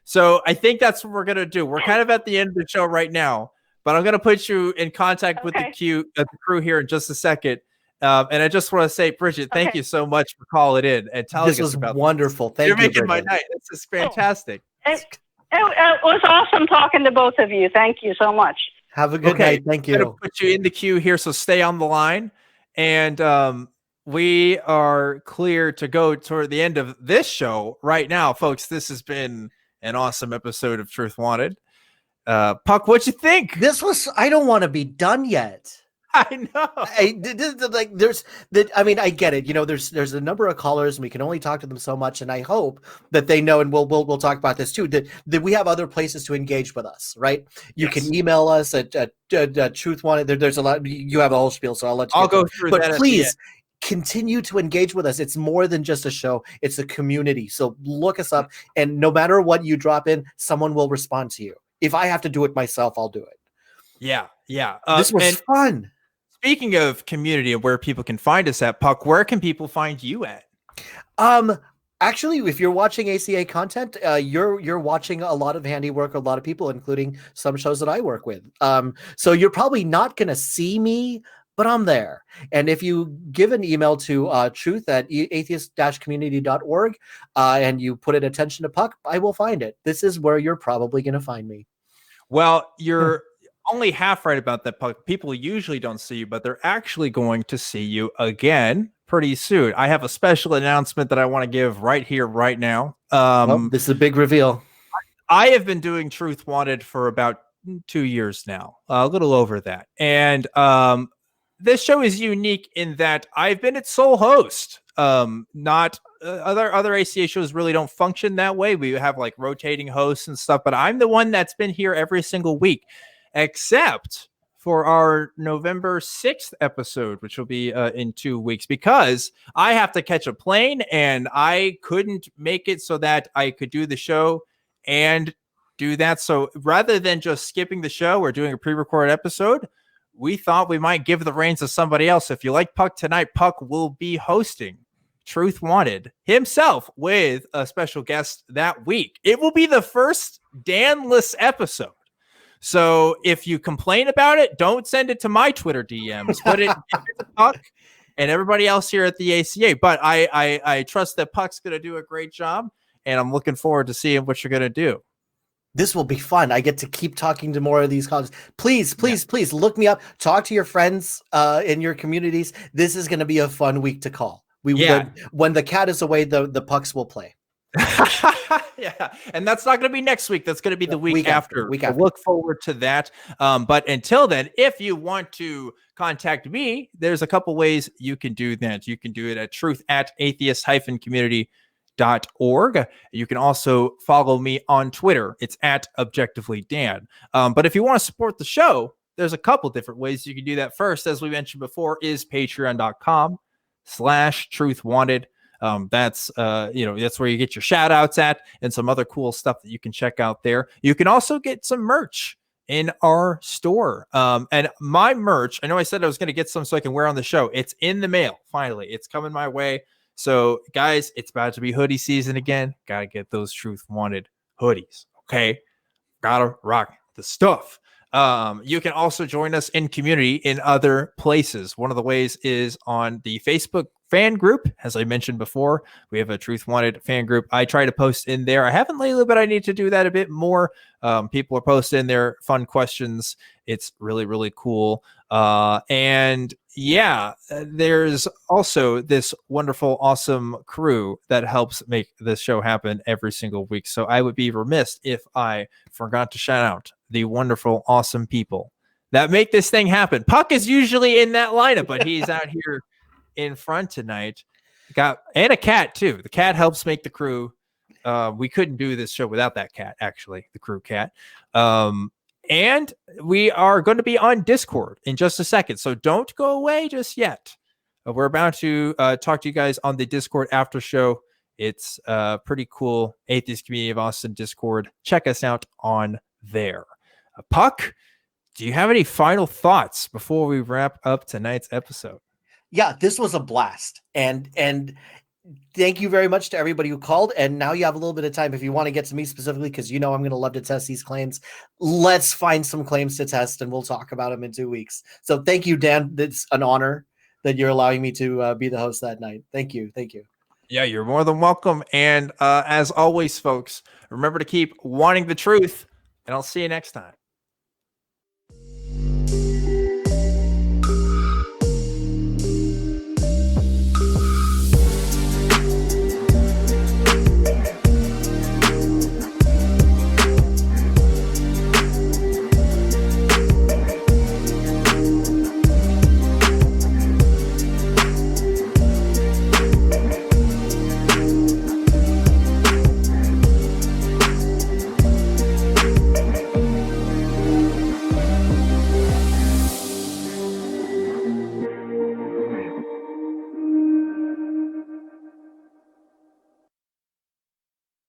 So I think that's what we're going to do. We're kind of at the end of the show right now, but I'm going to put you in contact with the crew here in just a second. And I just want to say, Bridget, thank you so much for calling in and telling us about this. Wonderful. Thank you. You're making my night. This is fantastic. It was awesome talking to both of you. Thank you so much. Have a good night. Thank you. I'm going to put you in the queue here, so stay on the line. And we are clear to go toward the end of this show right now, folks. This has been an awesome episode of Truth Wanted. Puck, what'd you think? I don't want to be done yet. I know. I get it. There's a number of callers and we can only talk to them so much. And I hope that they know, and we'll talk about this too, that we have other places to engage with us, right? You can email us at Truth Wanted. There's a lot, you have a whole spiel, so I'll go through that. But please continue to engage with us. It's more than just a show. It's a community. So look us up, and no matter what you drop in, someone will respond to you. If I have to do it myself, I'll do it. Yeah. This was fun. Speaking of community and where people can find us at, Puck, where can people find you at? Actually, if you're watching ACA content, you're watching a lot of handiwork, a lot of people, including some shows that I work with. So you're probably not going to see me but I'm there. And if you give an email to truth@atheist-community.org and you put an attention to Puck, I will find it. This is where you're probably going to find me. Well, you're only half right about that, Puck. People usually don't see you, but they're actually going to see you again pretty soon. I have a special announcement that I want to give right here, right now. This is a big reveal. I have been doing Truth Wanted for about 2 years now, a little over that. And this show is unique in that I've been its sole host. Not other ACA shows really don't function that way. We have like rotating hosts and stuff, but I'm the one that's been here every single week, except for our November 6th episode, which will be in 2 weeks, because I have to catch a plane and I couldn't make it so that I could do the show and do that. So rather than just skipping the show or doing a pre-recorded episode, we thought we might give the reins to somebody else. If you like Puck tonight, Puck will be hosting Truth Wanted himself with a special guest that week. It will be the first Dan-less episode. So if you complain about it, don't send it to my Twitter DMs. Put it to Puck and everybody else here at the ACA. But I trust that Puck's going to do a great job, and I'm looking forward to seeing what you're going to do. This will be fun. I get to keep talking to more of these colleagues. Please look me up. Talk to your friends in your communities. This is going to be a fun week to call. When the cat is away, the Pucks will play. Yeah, and that's not going to be next week. That's going to be the week after. Week after. Look forward to that. But until then, if you want to contact me, there's a couple ways you can do that. You can do it at truth@atheist-community.org. You can also follow me on Twitter. It's @ObjectivelyDan. But if you want to support the show, there's a couple different ways you can do that. First, as we mentioned before, is patreon.com/truthwanted. That's that's where you get your shout outs at and some other cool stuff that you can check out there. You can also get some merch in our store. And my merch, I know I said I was going to get some so I can wear on the show. It's in the mail. Finally, it's coming my way. So guys, it's about to be hoodie season again. Got to get those Truth Wanted hoodies. Okay. Gotta rock the stuff. You can also join us in community in other places. One of the ways is on the Facebook fan group. As I mentioned before, we have a Truth Wanted fan group. I try to post in there. I haven't lately, but I need to do that a bit more. People are posting their fun questions. It's really, really cool. And yeah, there's also this wonderful, awesome crew that helps make this show happen every single week. So I would be remiss if I forgot to shout out the wonderful, awesome people that make this thing happen. Puck is usually in that lineup, but he's out here in front tonight. And a cat too. The cat helps make the crew. We couldn't do this show without that cat, actually, the crew cat. And we are going to be on Discord in just a second, so don't go away just yet. We're about to talk to you guys on the Discord after show. It's pretty cool. Atheist Community of Austin Discord. Check us out on there. Puck, do you have any final thoughts before we wrap up tonight's episode? Yeah, this was a blast. And thank you very much to everybody who called. And now you have a little bit of time if you want to get to me specifically, because I'm going to love to test these claims. Let's find some claims to test and we'll talk about them in 2 weeks. So thank you, Dan. It's an honor that you're allowing me to be the host that night. Thank you. Thank you. Yeah, you're more than welcome. And as always, folks, remember to keep wanting the truth, and I'll see you next time.